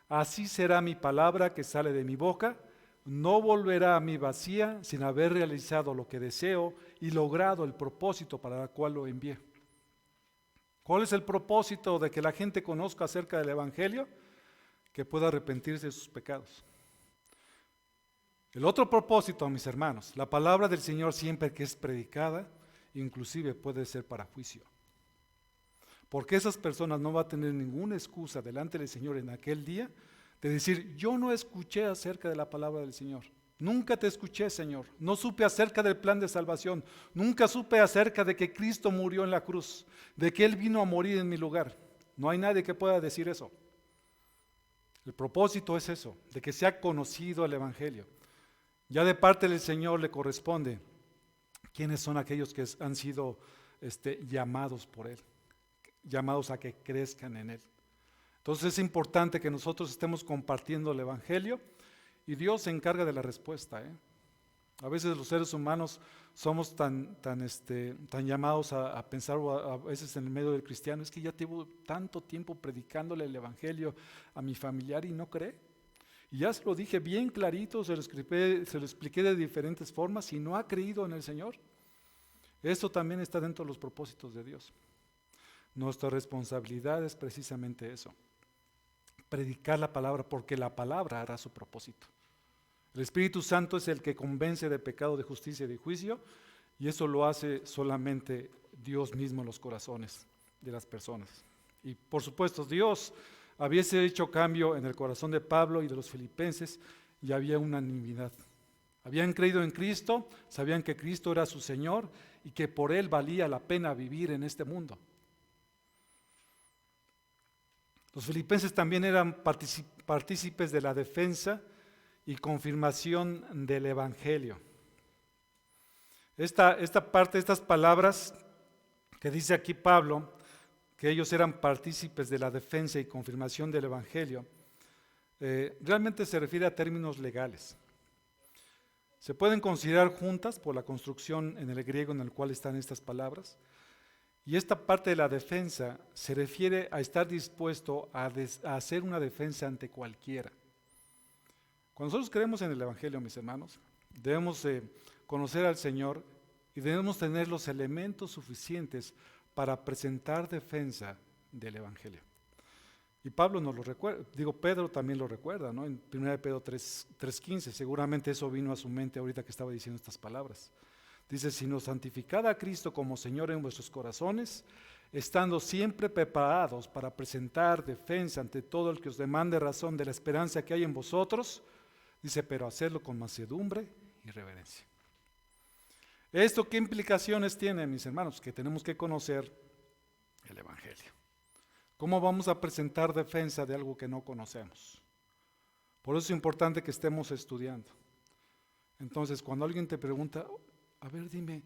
así será mi palabra que sale de mi boca, no volverá a mí vacía sin haber realizado lo que deseo y logrado el propósito para el cual lo envié. ¿Cuál es el propósito de que la gente conozca acerca del Evangelio? Que pueda arrepentirse de sus pecados. El otro propósito, mis hermanos, la palabra del Señor siempre que es predicada, inclusive puede ser para juicio. Porque esas personas no van a tener ninguna excusa delante del Señor en aquel día de decir, yo no escuché acerca de la palabra del Señor. Nunca te escuché, Señor. No supe acerca del plan de salvación. Nunca supe acerca de que Cristo murió en la cruz, de que Él vino a morir en mi lugar. No hay nadie que pueda decir eso. El propósito es eso, de que sea conocido el Evangelio. Ya de parte del Señor le corresponde quiénes son aquellos que han sido llamados por Él, llamados a que crezcan en Él. Entonces es importante que nosotros estemos compartiendo el Evangelio y Dios se encarga de la respuesta. A veces los seres humanos somos tan llamados a pensar, o a veces en el medio del cristiano, es que ya llevo tanto tiempo predicándole el Evangelio a mi familiar y no cree. Y ya se lo dije bien clarito, se lo expliqué de diferentes formas y no ha creído en el Señor. Eso también está dentro de los propósitos de Dios. Nuestra responsabilidad es precisamente eso, predicar la palabra, porque la palabra hará su propósito. El Espíritu Santo es el que convence de pecado, de justicia y de juicio, y eso lo hace solamente Dios mismo en los corazones de las personas. Y por supuesto, Dios había hecho cambio en el corazón de Pablo y de los filipenses, y había unanimidad. Habían creído en Cristo, sabían que Cristo era su Señor y que por Él valía la pena vivir en este mundo. Los filipenses también eran partícipes de la defensa y confirmación del Evangelio. Esta parte, estas palabras que dice aquí Pablo, que ellos eran partícipes de la defensa y confirmación del Evangelio, realmente se refiere a términos legales. Se pueden considerar juntas por la construcción en el griego en el cual están estas palabras. Y esta parte de la defensa se refiere a estar dispuesto a hacer una defensa ante cualquiera. Cuando nosotros creemos en el Evangelio, mis hermanos, debemos conocer al Señor y debemos tener los elementos suficientes para presentar defensa del Evangelio. Y Pablo nos lo recuerda, Pedro también lo recuerda, ¿no? En 1 Pedro 3:15, seguramente eso vino a su mente ahorita que estaba diciendo estas palabras. Dice, sino santificad a Cristo como Señor en vuestros corazones, estando siempre preparados para presentar defensa ante todo el que os demande razón de la esperanza que hay en vosotros, dice, pero hacerlo con mansedumbre y reverencia. ¿Esto qué implicaciones tiene, mis hermanos? Que tenemos que conocer el Evangelio. ¿Cómo vamos a presentar defensa de algo que no conocemos? Por eso es importante que estemos estudiando. Entonces, cuando alguien te pregunta, a ver, dime,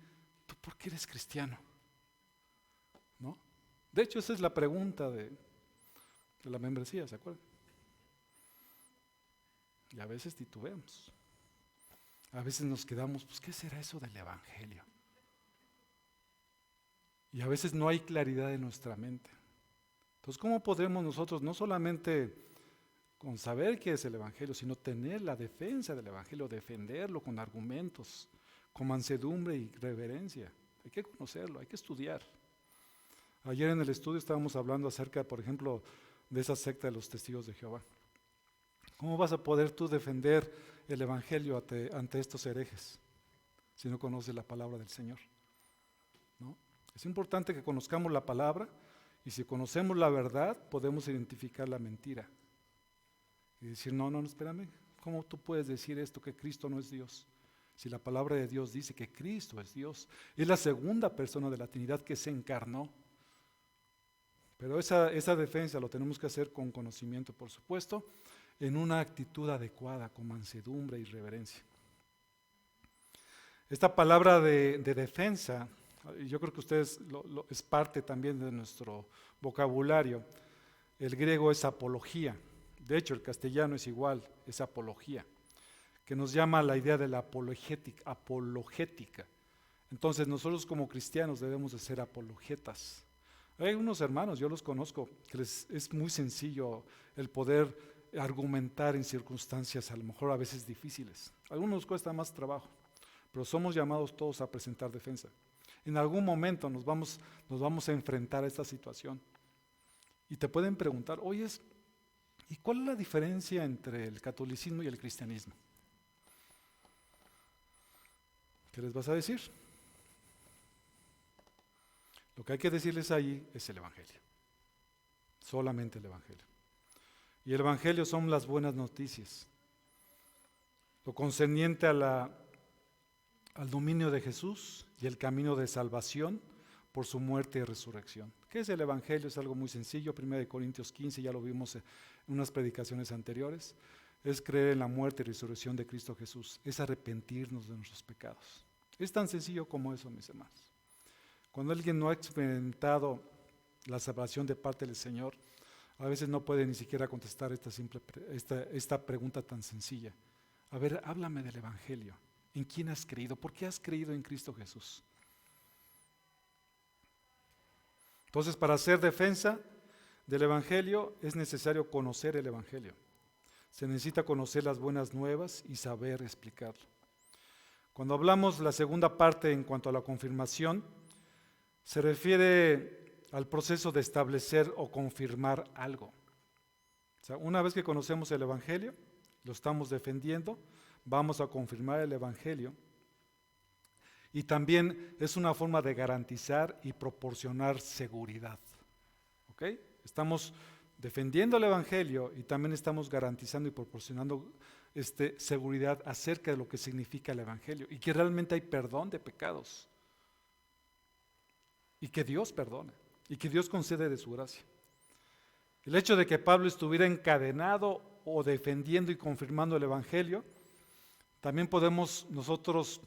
¿tú por qué eres cristiano? ¿No? De hecho, esa es la pregunta de la membresía, ¿se acuerdan? Y a veces titubeamos. A veces nos quedamos, pues, ¿qué será eso del Evangelio? Y a veces no hay claridad en nuestra mente. Entonces, ¿cómo podremos nosotros no solamente con saber qué es el Evangelio, sino tener la defensa del Evangelio, defenderlo con argumentos, con mansedumbre y reverencia? Hay que conocerlo, hay que estudiar. Ayer en el estudio estábamos hablando acerca, por ejemplo, de esa secta de los testigos de Jehová. ¿Cómo vas a poder tú defender el Evangelio ante estos herejes si no conoces la palabra del Señor? ¿No? Es importante que conozcamos la palabra. Y si conocemos la verdad, podemos identificar la mentira. Y decir, no, espérame, ¿cómo tú puedes decir esto, que Cristo no es Dios? Si la palabra de Dios dice que Cristo es Dios, es la segunda persona de la Trinidad que se encarnó. Pero esa defensa lo tenemos que hacer con conocimiento, por supuesto, en una actitud adecuada, con mansedumbre y reverencia. Esta palabra de defensa, yo creo que ustedes es parte también de nuestro vocabulario. El griego es apología. De hecho, el castellano es igual, es apología, que nos llama a la idea de la apologética. Entonces, nosotros como cristianos debemos de ser apologetas. Hay unos hermanos, yo los conozco, que es muy sencillo el poder argumentar en circunstancias a lo mejor a veces difíciles. A algunos nos cuesta más trabajo, pero somos llamados todos a presentar defensa. En algún momento nos vamos a enfrentar a esta situación. Y te pueden preguntar, oye, ¿y cuál es la diferencia entre el catolicismo y el cristianismo? ¿Qué les vas a decir? Lo que hay que decirles ahí es el Evangelio. Solamente el Evangelio. Y el Evangelio son las buenas noticias. Lo concerniente al dominio de Jesús y el camino de salvación por su muerte y resurrección. ¿Qué es el Evangelio? Es algo muy sencillo. 1 Corintios 15, ya lo vimos en unas predicaciones anteriores. Es creer en la muerte y resurrección de Cristo Jesús. Es arrepentirnos de nuestros pecados. Es tan sencillo como eso, mis hermanos. Cuando alguien no ha experimentado la salvación de parte del Señor, a veces no puede ni siquiera contestar esta pregunta tan sencilla. A ver, háblame del Evangelio. ¿En quién has creído? ¿Por qué has creído en Cristo Jesús? Entonces, para hacer defensa del Evangelio es necesario conocer el Evangelio. Se necesita conocer las buenas nuevas y saber explicarlo. Cuando hablamos la segunda parte en cuanto a la confirmación, se refiere al proceso de establecer o confirmar algo. O sea, una vez que conocemos el Evangelio, lo estamos defendiendo, vamos a confirmar el Evangelio. Y también es una forma de garantizar y proporcionar seguridad. ¿Ok? Estamos defendiendo el Evangelio y también estamos garantizando y proporcionando seguridad acerca de lo que significa el Evangelio y que realmente hay perdón de pecados y que Dios perdona y que Dios concede de su gracia. El hecho de que Pablo estuviera encadenado o defendiendo y confirmando el Evangelio, también podemos nosotros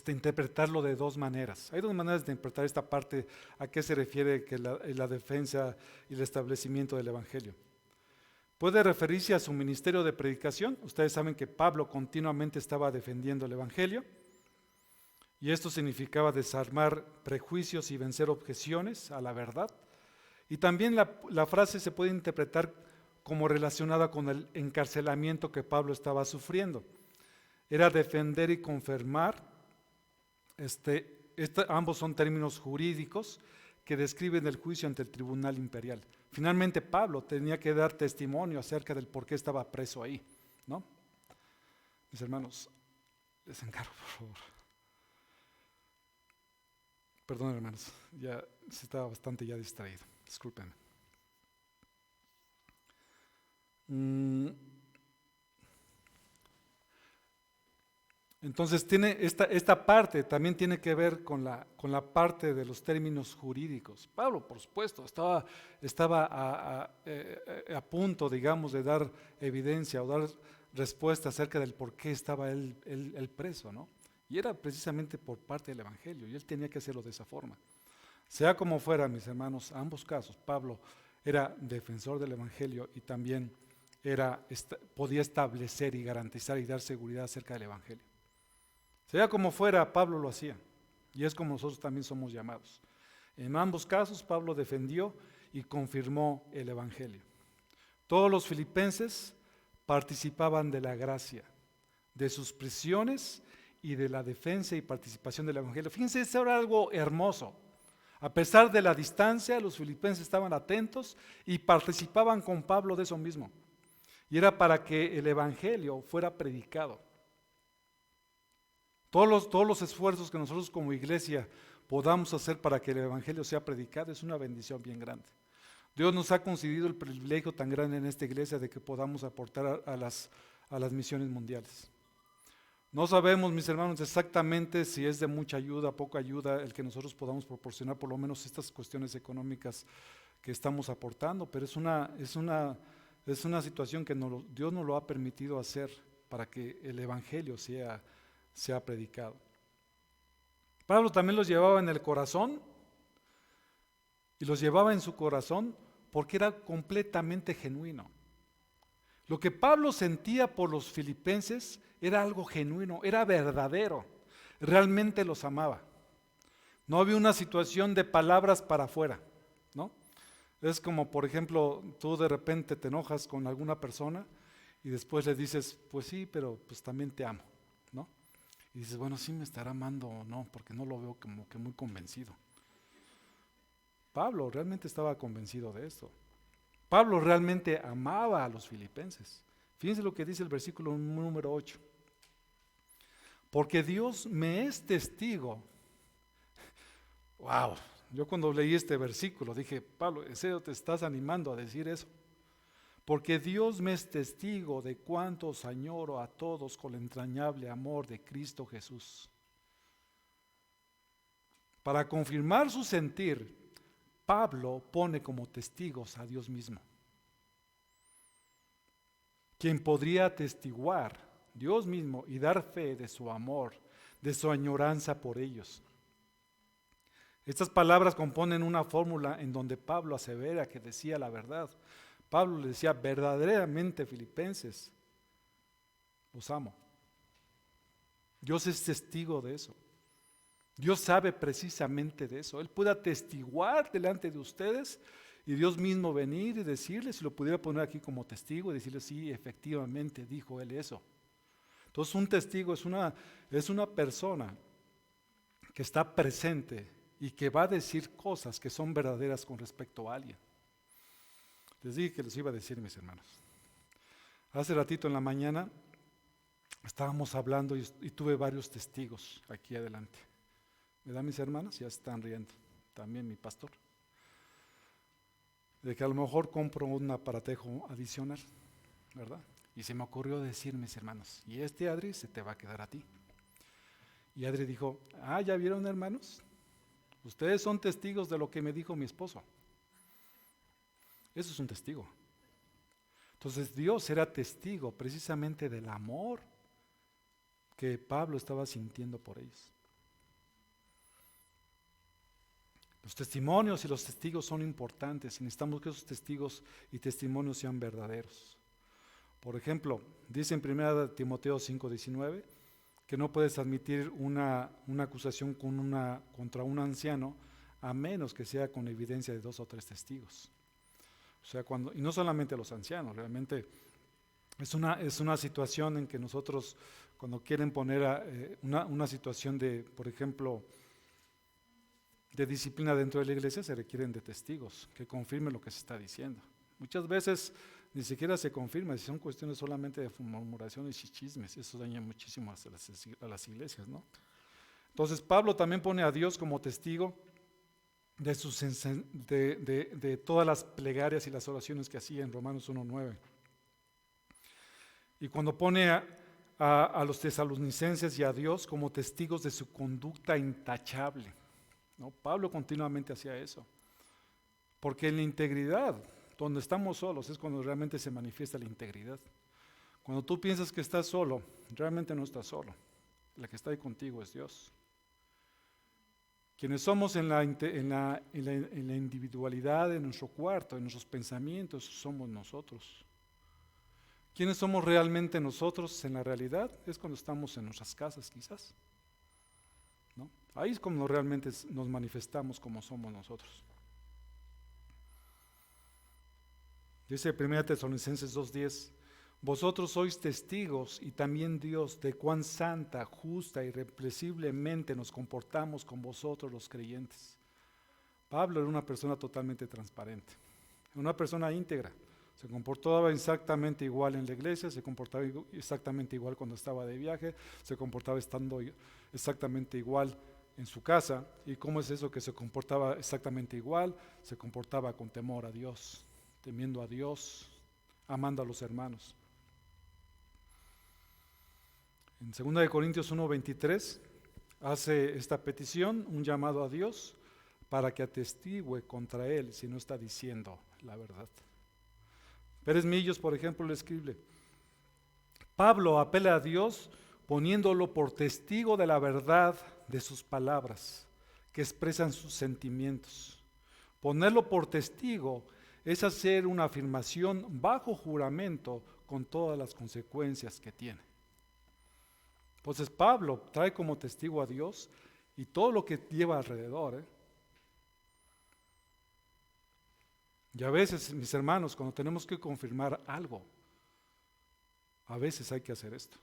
interpretarlo de dos maneras. Hay dos maneras de interpretar esta parte, a qué se refiere que la defensa y el establecimiento del Evangelio. Puede referirse a su ministerio de predicación. Ustedes saben que Pablo continuamente estaba defendiendo el Evangelio, y esto significaba desarmar prejuicios y vencer objeciones a la verdad. Y también la frase se puede interpretar como relacionada con el encarcelamiento que Pablo estaba sufriendo. Era defender y confirmar, ambos son términos jurídicos que describen el juicio ante el tribunal imperial. Finalmente Pablo tenía que dar testimonio acerca del por qué estaba preso ahí, ¿no? Mis hermanos, les encargo, por favor. Perdón, hermanos, ya se estaba bastante ya distraído, discúlpenme. Entonces tiene esta parte también tiene que ver con la parte de los términos jurídicos. Pablo, por supuesto, estaba a punto, digamos, de dar evidencia o dar respuesta acerca del por qué estaba él preso, ¿no? Y era precisamente por parte del Evangelio, y él tenía que hacerlo de esa forma. Sea como fuera, mis hermanos, ambos casos, Pablo era defensor del Evangelio y también podía establecer y garantizar y dar seguridad acerca del Evangelio. Sea como fuera, Pablo lo hacía, y es como nosotros también somos llamados. En ambos casos, Pablo defendió y confirmó el Evangelio. Todos los filipenses participaban de la gracia, de sus prisiones y de la defensa y participación del Evangelio. Fíjense, eso era algo hermoso. A pesar de la distancia, los filipenses estaban atentos y participaban con Pablo de eso mismo. Y era para que el Evangelio fuera predicado. Todos los esfuerzos que nosotros como iglesia podamos hacer para que el Evangelio sea predicado es una bendición bien grande. Dios nos ha concedido el privilegio tan grande en esta iglesia de que podamos aportar a las misiones mundiales. No sabemos, mis hermanos, exactamente si es de mucha ayuda, poca ayuda, el que nosotros podamos proporcionar por lo menos estas cuestiones económicas que estamos aportando, pero es una situación que Dios nos lo ha permitido hacer para que el Evangelio sea predicado. Pablo también los llevaba en el corazón, y los llevaba en su corazón porque era completamente genuino. Lo que Pablo sentía por los filipenses era algo genuino, era verdadero, realmente los amaba. No había una situación de palabras para afuera, ¿no? Es como, por ejemplo, tú de repente te enojas con alguna persona y después le dices, pues sí, pero pues también te amo, ¿no? Y dices, bueno, sí me estará amando o no, porque no lo veo como que muy convencido. Pablo realmente estaba convencido de esto. Pablo realmente amaba a los filipenses. Fíjense lo que dice el versículo número 8. Porque Dios me es testigo. Wow, yo cuando leí este versículo dije, Pablo, ¿en serio te estás animando a decir eso? Porque Dios me es testigo de cuánto os añoro a todos con el entrañable amor de Cristo Jesús. Para confirmar su sentir, Pablo pone como testigos a Dios mismo, quien podría atestiguar Dios mismo y dar fe de su amor, de su añoranza por ellos. Estas palabras componen una fórmula en donde Pablo asevera que decía la verdad. Pablo le decía, verdaderamente filipenses, los amo. Dios es testigo de eso. Dios sabe precisamente de eso. Él puede atestiguar delante de ustedes y Dios mismo venir y decirles, si lo pudiera poner aquí como testigo y decirles, sí, efectivamente dijo él eso. Entonces un testigo es una persona que está presente y que va a decir cosas que son verdaderas con respecto a alguien. Les dije que les iba a decir, mis hermanos. Hace ratito en la mañana estábamos hablando y tuve varios testigos aquí adelante. ¿Verdad, mis hermanas? Ya están riendo. También mi pastor. De que a lo mejor compro un aparatejo adicional, ¿verdad? Y se me ocurrió decir, mis hermanos, y Adri se te va a quedar a ti. Y Adri dijo, ¿ya vieron, hermanos? Ustedes son testigos de lo que me dijo mi esposo. Eso es un testigo. Entonces Dios era testigo precisamente del amor que Pablo estaba sintiendo por ellos. Los testimonios y los testigos son importantes y necesitamos que esos testigos y testimonios sean verdaderos. Por ejemplo, dice en 1 Timoteo 5:19 que no puedes admitir una acusación contra un anciano a menos que sea con evidencia de 2 o 3 testigos. O sea, y no solamente los ancianos, realmente es una situación en que nosotros, cuando quieren poner una situación de, por ejemplo, de disciplina dentro de la iglesia, se requieren de testigos que confirmen lo que se está diciendo. Muchas veces ni siquiera se confirma, si son cuestiones solamente de murmuraciones y chismes, eso daña muchísimo a las iglesias, ¿no? Entonces Pablo también pone a Dios como testigo de todas las plegarias y las oraciones que hacía en Romanos 1:9. Y cuando pone a los tesalonicenses y a Dios como testigos de su conducta intachable, ¿no? Pablo continuamente hacía eso, porque en la integridad, donde estamos solos, es cuando realmente se manifiesta la integridad. Cuando tú piensas que estás solo, realmente no estás solo, la que está ahí contigo es Dios. Quienes somos en la individualidad de nuestro cuarto, en nuestros pensamientos, somos nosotros. ¿Quiénes somos realmente nosotros en la realidad? Es cuando estamos en nuestras casas quizás, ¿no? Ahí es cuando realmente nos manifestamos como somos nosotros. Dice 1 Tesalonicenses 2:10, vosotros sois testigos y también Dios de cuán santa, justa y irrepresiblemente nos comportamos con vosotros los creyentes. Pablo era una persona totalmente transparente, una persona íntegra. Se comportaba exactamente igual en la iglesia, se comportaba exactamente igual cuando estaba de viaje, se comportaba estando exactamente igual en su casa. ¿Y cómo es eso que se comportaba exactamente igual? Se comportaba con temor a Dios, temiendo a Dios, amando a los hermanos. En 2 Corintios 1:23 hace esta petición, un llamado a Dios para que atestigüe contra él si no está diciendo la verdad. Pérez Millos, por ejemplo, le escribe: Pablo apela a Dios poniéndolo por testigo de la verdad de sus palabras, que expresan sus sentimientos. Ponerlo por testigo es hacer una afirmación bajo juramento con todas las consecuencias que tiene. Entonces Pablo trae como testigo a Dios y todo lo que lleva alrededor. Y a veces, mis hermanos, cuando tenemos que confirmar algo, a veces hay que hacer esto.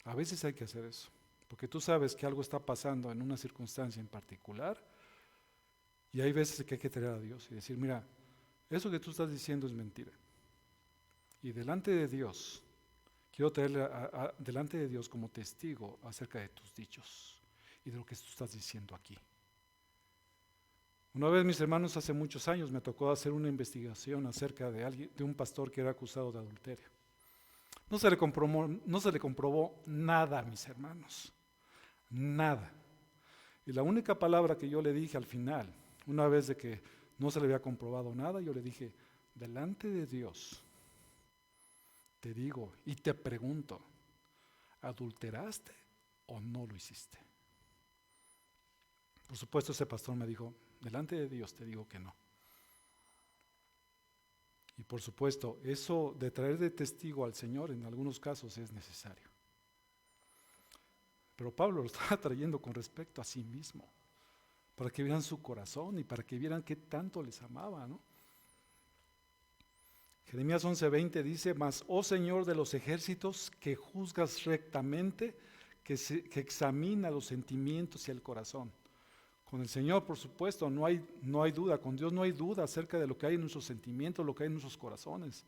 A veces hay que hacer eso, porque tú sabes que algo está pasando en una circunstancia en particular, y hay veces que hay que traer a Dios y decir, mira, eso que tú estás diciendo es mentira. Y delante de Dios, quiero traerle delante de Dios como testigo acerca de tus dichos y de lo que tú estás diciendo aquí. Una vez, mis hermanos, hace muchos años me tocó hacer una investigación acerca de un pastor que era acusado de adulterio. No se le comprobó nada, mis hermanos, nada. Y la única palabra que yo le dije al final, una vez de que no se le había comprobado nada, yo le dije, delante de Dios, te digo y te pregunto, ¿adulteraste o no lo hiciste? Por supuesto, ese pastor me dijo, delante de Dios te digo que no. Y por supuesto, eso de traer de testigo al Señor en algunos casos es necesario. Pero Pablo lo estaba trayendo con respecto a sí mismo, para que vieran su corazón y para que vieran qué tanto les amaba, ¿no? Jeremías 11:20 dice, mas, oh Señor de los ejércitos, que juzgas rectamente, que examina los sentimientos y el corazón. Con el Señor, por supuesto, no hay duda, con Dios no hay duda acerca de lo que hay en nuestros sentimientos, lo que hay en nuestros corazones.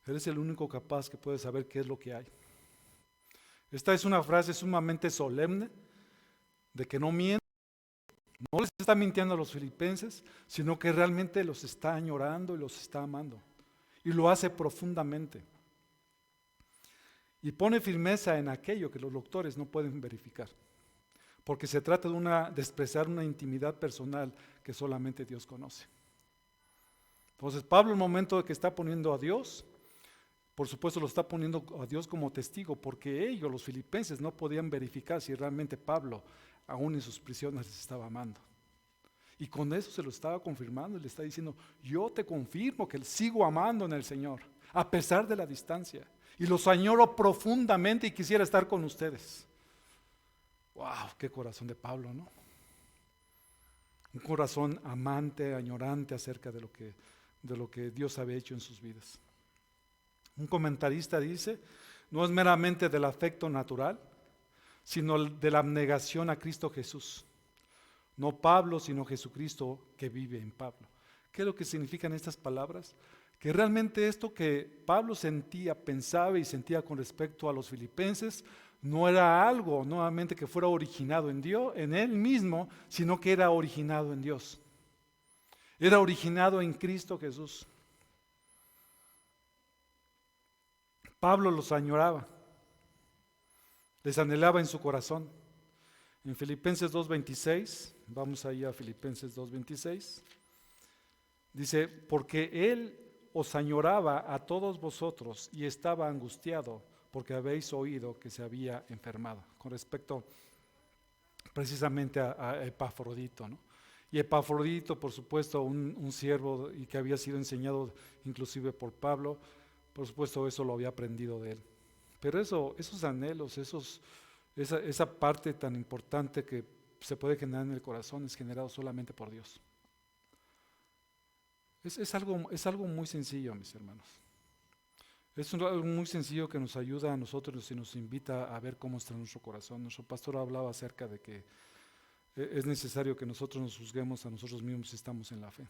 Él es el único capaz que puede saber qué es lo que hay. Esta es una frase sumamente solemne, de que no miente, no les está mintiendo a los filipenses, sino que realmente los está añorando y los está amando. Y lo hace profundamente. Y pone firmeza en aquello que los lectores no pueden verificar. Porque se trata de expresar una intimidad personal que solamente Dios conoce. Entonces Pablo, en el momento de que está poniendo a Dios, por supuesto lo está poniendo a Dios como testigo, porque ellos, los filipenses, no podían verificar si realmente Pablo, aún en sus prisiones, les estaba amando. Y con eso se lo estaba confirmando, le está diciendo, yo te confirmo que sigo amando en el Señor, a pesar de la distancia. Y los añoro profundamente y quisiera estar con ustedes. ¡Wow! ¡Qué corazón de Pablo!, ¿no? Un corazón amante, añorante acerca de lo que Dios había hecho en sus vidas. Un comentarista dice, no es meramente del afecto natural, sino de la abnegación a Cristo Jesús. No Pablo, sino Jesucristo que vive en Pablo. ¿Qué es lo que significan estas palabras? Que realmente esto que Pablo sentía, pensaba y sentía con respecto a los filipenses, no era algo nuevamente que fuera originado en Dios, en él mismo, sino que era originado en Dios. Era originado en Cristo Jesús. Pablo los añoraba, les anhelaba en su corazón. En Filipenses 2:26, vamos ahí a Filipenses 2:26, dice, porque él os añoraba a todos vosotros y estaba angustiado porque habéis oído que se había enfermado, con respecto precisamente a Epafrodito, ¿no? Y Epafrodito, por supuesto, un siervo y que había sido enseñado inclusive por Pablo, por supuesto eso lo había aprendido de él. Pero esos anhelos, esa parte tan importante que se puede generar en el corazón es generado solamente por Dios. Es algo muy sencillo, mis hermanos. Es algo muy sencillo que nos ayuda a nosotros y nos invita a ver cómo está nuestro corazón. Nuestro pastor hablaba acerca de que es necesario que nosotros nos juzguemos a nosotros mismos si estamos en la fe.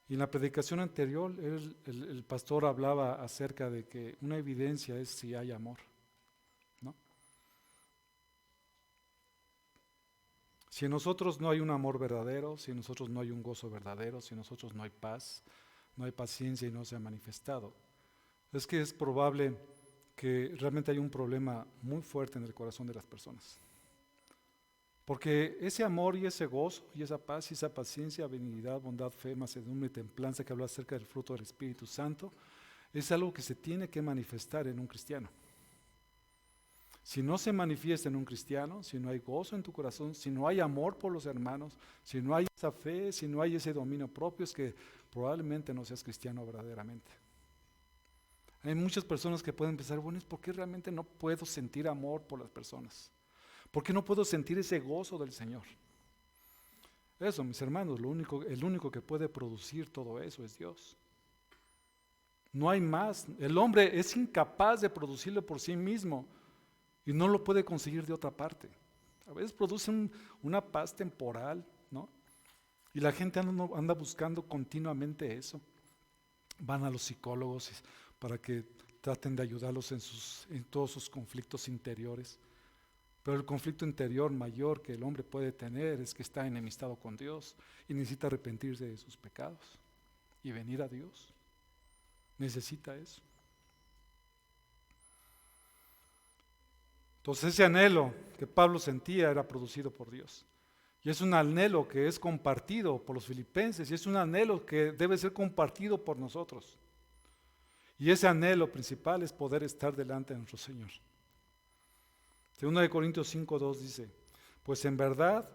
Y en la predicación anterior, el pastor hablaba acerca de que una evidencia es si hay amor, ¿no? Si en nosotros no hay un amor verdadero, si en nosotros no hay un gozo verdadero, si en nosotros no hay paz, no hay paciencia y no se ha manifestado, es que es probable que realmente hay un problema muy fuerte en el corazón de las personas. Porque ese amor y ese gozo y esa paz y esa paciencia, benignidad, bondad, fe, mansedumbre y templanza que habla acerca del fruto del Espíritu Santo, es algo que se tiene que manifestar en un cristiano. Si no se manifiesta en un cristiano, si no hay gozo en tu corazón, si no hay amor por los hermanos, si no hay esa fe, si no hay ese dominio propio, es que probablemente no seas cristiano verdaderamente. Hay muchas personas que pueden pensar, bueno, ¿por qué realmente no puedo sentir amor por las personas? ¿Por qué no puedo sentir ese gozo del Señor? Eso, mis hermanos, el único que puede producir todo eso es Dios. No hay más. El hombre es incapaz de producirlo por sí mismo y no lo puede conseguir de otra parte. A veces produce una paz temporal, ¿no? Y la gente anda buscando continuamente eso. Van a los psicólogos para que traten de ayudarlos en todos sus conflictos interiores. Pero el conflicto interior mayor que el hombre puede tener es que está enemistado con Dios y necesita arrepentirse de sus pecados y venir a Dios. Necesita eso. Entonces ese anhelo que Pablo sentía era producido por Dios. Y es un anhelo que es compartido por los filipenses y es un anhelo que debe ser compartido por nosotros. Y ese anhelo principal es poder estar delante de nuestro Señor. 2 Corintios 5:2 dice, pues en verdad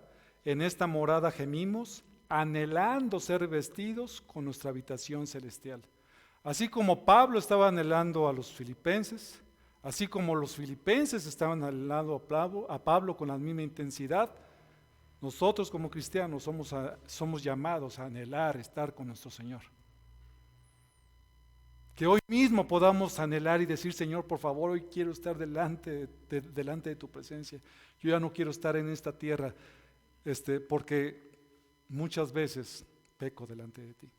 en esta morada gemimos, anhelando ser vestidos con nuestra habitación celestial. Así como Pablo estaba anhelando a los filipenses, así como los filipenses estaban anhelando a Pablo con la misma intensidad, nosotros como cristianos somos llamados a anhelar estar con nuestro Señor. Que hoy mismo podamos anhelar y decir, Señor, por favor, hoy quiero estar delante de tu presencia. Yo ya no quiero estar en esta tierra, porque muchas veces peco delante de ti.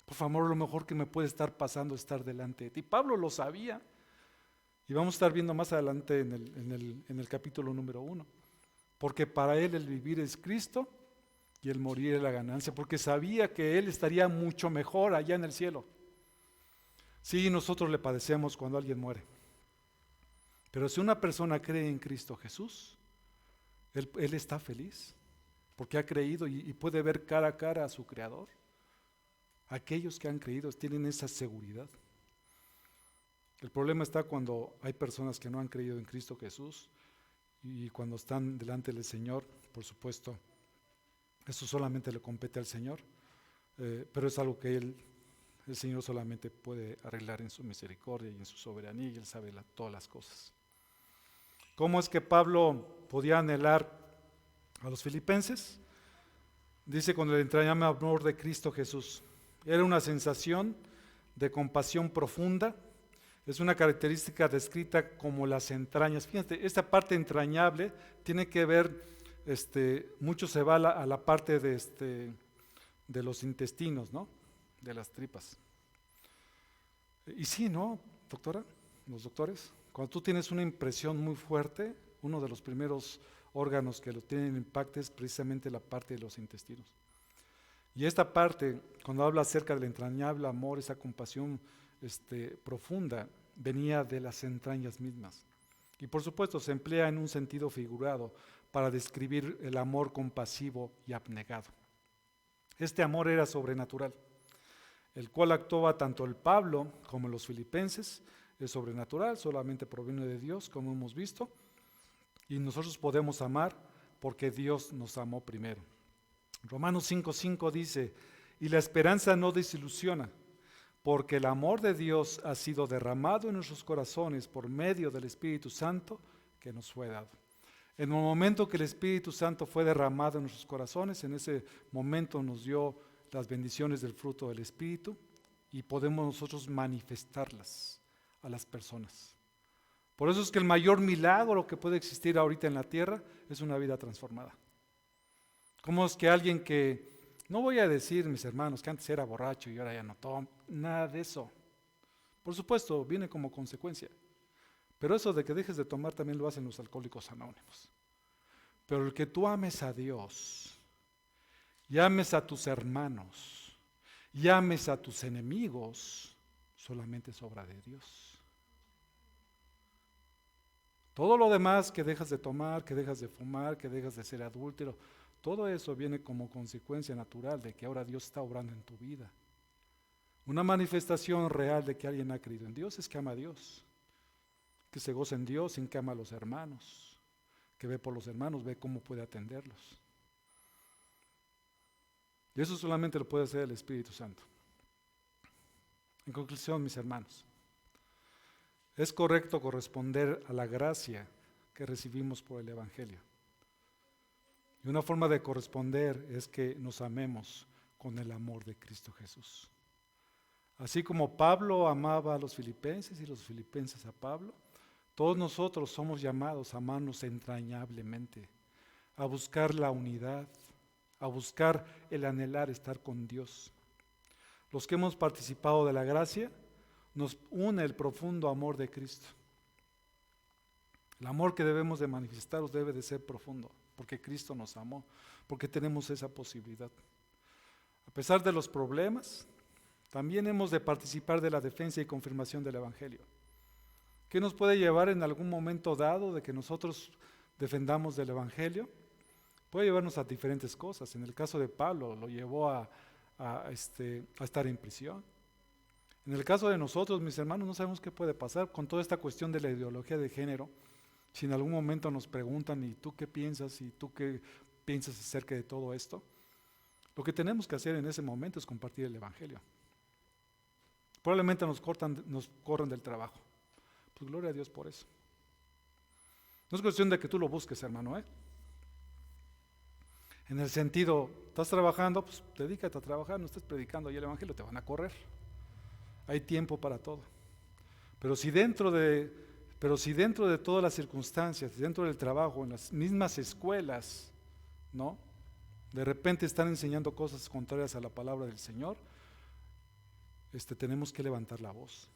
Por favor, lo mejor que me puede estar pasando es estar delante de ti. Pablo lo sabía. Y vamos a estar viendo más adelante en el capítulo número 1. Porque para él el vivir es Cristo y el morir es la ganancia. Porque sabía que él estaría mucho mejor allá en el cielo. Sí, nosotros le padecemos cuando alguien muere. Pero si una persona cree en Cristo Jesús, él está feliz. Porque ha creído y puede ver cara a cara a su Creador. Aquellos que han creído tienen esa seguridad. El problema está cuando hay personas que no han creído en Cristo Jesús y cuando están delante del Señor, por supuesto, Eso solamente le compete al Señor, pero es algo que el Señor solamente puede arreglar en su misericordia y en su soberanía, y Él sabe todas las cosas. ¿Cómo es que Pablo podía anhelar a los filipenses? Dice, con el entrañable amor de Cristo Jesús. Era una sensación de compasión profunda. Es una característica descrita como las entrañas. Fíjate, esta parte entrañable tiene que ver, mucho se va a la parte de los intestinos, ¿no? De las tripas. Y sí, ¿no, doctora? Los doctores, cuando tú tienes una impresión muy fuerte, uno de los primeros órganos que lo tienen impacto es precisamente la parte de los intestinos. Y esta parte, cuando habla acerca del entrañable amor, esa compasión profunda, venía de las entrañas mismas. Y por supuesto se emplea en un sentido figurado para describir el amor compasivo y abnegado. Este amor era sobrenatural, el cual actuaba tanto el Pablo como los filipenses. Es sobrenatural, solamente proviene de Dios, como hemos visto, y nosotros podemos amar porque Dios nos amó primero. Romanos 5:5 dice, y la esperanza no desilusiona, porque el amor de Dios ha sido derramado en nuestros corazones por medio del Espíritu Santo que nos fue dado. En el momento que el Espíritu Santo fue derramado en nuestros corazones, en ese momento nos dio las bendiciones del fruto del Espíritu y podemos nosotros manifestarlas a las personas. Por eso es que el mayor milagro que puede existir ahorita en la tierra es una vida transformada. ¿Cómo es que alguien que, no voy a decir, mis hermanos, que antes era borracho y ahora ya no toma, nada de eso? Por supuesto, viene como consecuencia. Pero eso de que dejes de tomar también lo hacen los alcohólicos anónimos. Pero el que tú ames a Dios, y ames a tus hermanos, y ames a tus enemigos, solamente es obra de Dios. Todo lo demás que dejas de tomar, que dejas de fumar, que dejas de ser adúltero, todo eso viene como consecuencia natural de que ahora Dios está obrando en tu vida. Una manifestación real de que alguien ha creído en Dios es que ama a Dios, que se goza en Dios, en que ama a los hermanos, que ve por los hermanos, ve cómo puede atenderlos. Y eso solamente lo puede hacer el Espíritu Santo. En conclusión, mis hermanos, es correcto corresponder a la gracia que recibimos por el Evangelio. Y una forma de corresponder es que nos amemos con el amor de Cristo Jesús. Así como Pablo amaba a los filipenses y los filipenses a Pablo, todos nosotros somos llamados a amarnos entrañablemente, a buscar la unidad, a buscar el anhelar estar con Dios. Los que hemos participado de la gracia, nos une el profundo amor de Cristo. El amor que debemos de manifestaros debe de ser profundo, porque Cristo nos amó, porque tenemos esa posibilidad. A pesar de los problemas, también hemos de participar de la defensa y confirmación del Evangelio. ¿Qué nos puede llevar en algún momento dado de que nosotros defendamos del Evangelio? Puede llevarnos a diferentes cosas. En el caso de Pablo, lo llevó a estar en prisión. En el caso de nosotros, mis hermanos, no sabemos qué puede pasar con toda esta cuestión de la ideología de género. Si en algún momento nos preguntan, ¿y tú qué piensas? ¿Y tú qué piensas acerca de todo esto? Lo que tenemos que hacer en ese momento es compartir el Evangelio. Probablemente nos corran del trabajo. Pues gloria a Dios por eso. No es cuestión de que tú lo busques, hermano, En el sentido, estás trabajando, pues dedícate a trabajar, no estés predicando ahí el Evangelio, te van a correr. Hay tiempo para todo. Pero si dentro de todas las circunstancias, dentro del trabajo, en las mismas escuelas, ¿no? De repente están enseñando cosas contrarias a la palabra del Señor, tenemos que levantar la voz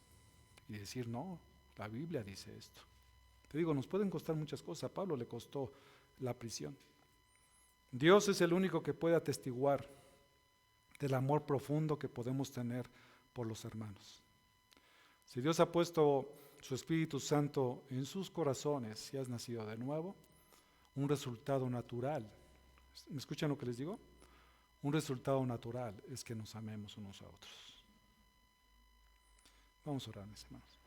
y decir, no, la Biblia dice esto. Te digo, nos pueden costar muchas cosas. A Pablo le costó la prisión. Dios es el único que puede atestiguar del amor profundo que podemos tener por los hermanos. Si Dios ha puesto su Espíritu Santo en sus corazones, si has nacido de nuevo, un resultado natural, ¿me escuchan lo que les digo? Un resultado natural es que nos amemos unos a otros. Vamos a orar, mis hermanos.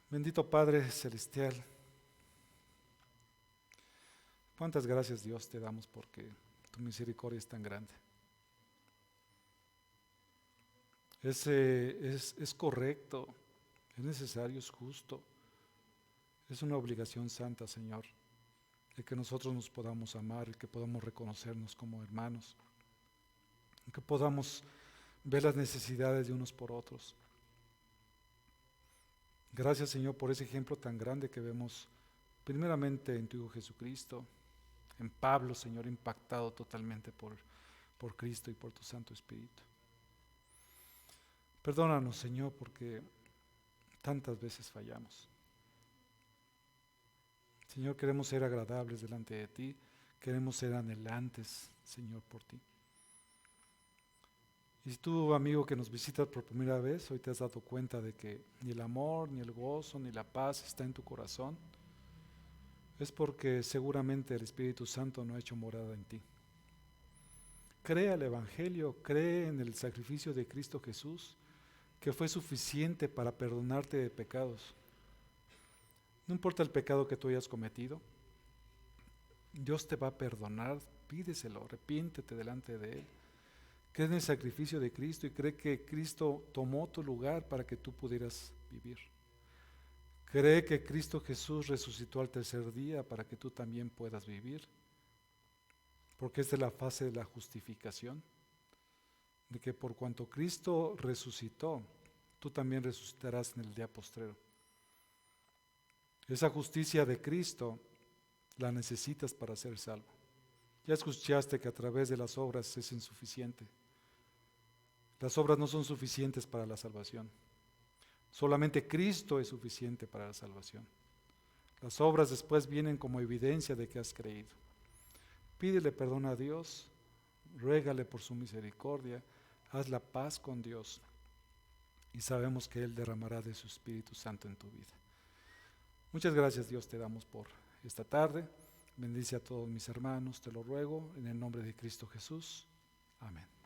Bendito Padre Celestial, ¿Cuántas gracias, Dios, te damos porque tu misericordia es tan grande? Es correcto, es necesario, es justo, es una obligación santa, Señor, el que nosotros nos podamos amar, el que podamos reconocernos como hermanos, el que podamos ver las necesidades de unos por otros. Gracias, Señor, por ese ejemplo tan grande que vemos primeramente en tu Hijo Jesucristo, en Pablo, Señor, impactado totalmente por Cristo y por tu Santo Espíritu. Perdónanos, Señor, porque tantas veces fallamos. Señor, queremos ser agradables delante de ti, queremos ser anhelantes, Señor, por ti. Y si tú, amigo, que nos visitas por primera vez, hoy te has dado cuenta de que ni el amor, ni el gozo, ni la paz está en tu corazón, es porque seguramente el Espíritu Santo no ha hecho morada en ti. Cree al Evangelio, cree en el sacrificio de Cristo Jesús, que fue suficiente para perdonarte de pecados. No importa el pecado que tú hayas cometido, Dios te va a perdonar, pídeselo, arrepiéntete delante de Él. Cree en el sacrificio de Cristo y cree que Cristo tomó tu lugar para que tú pudieras vivir. Cree que Cristo Jesús resucitó al tercer día para que tú también puedas vivir, porque esta es la fase de la justificación, de que por cuanto Cristo resucitó, tú también resucitarás en el día postrero. Esa justicia de Cristo la necesitas para ser salvo. Ya escuchaste que a través de las obras es insuficiente. Las obras no son suficientes para la salvación. Solamente Cristo es suficiente para la salvación. Las obras después vienen como evidencia de que has creído. Pídele perdón a Dios, ruégale por su misericordia, haz la paz con Dios y sabemos que Él derramará de su Espíritu Santo en tu vida. Muchas gracias, Dios, te damos por esta tarde. Bendice a todos mis hermanos, te lo ruego, en el nombre de Cristo Jesús. Amén.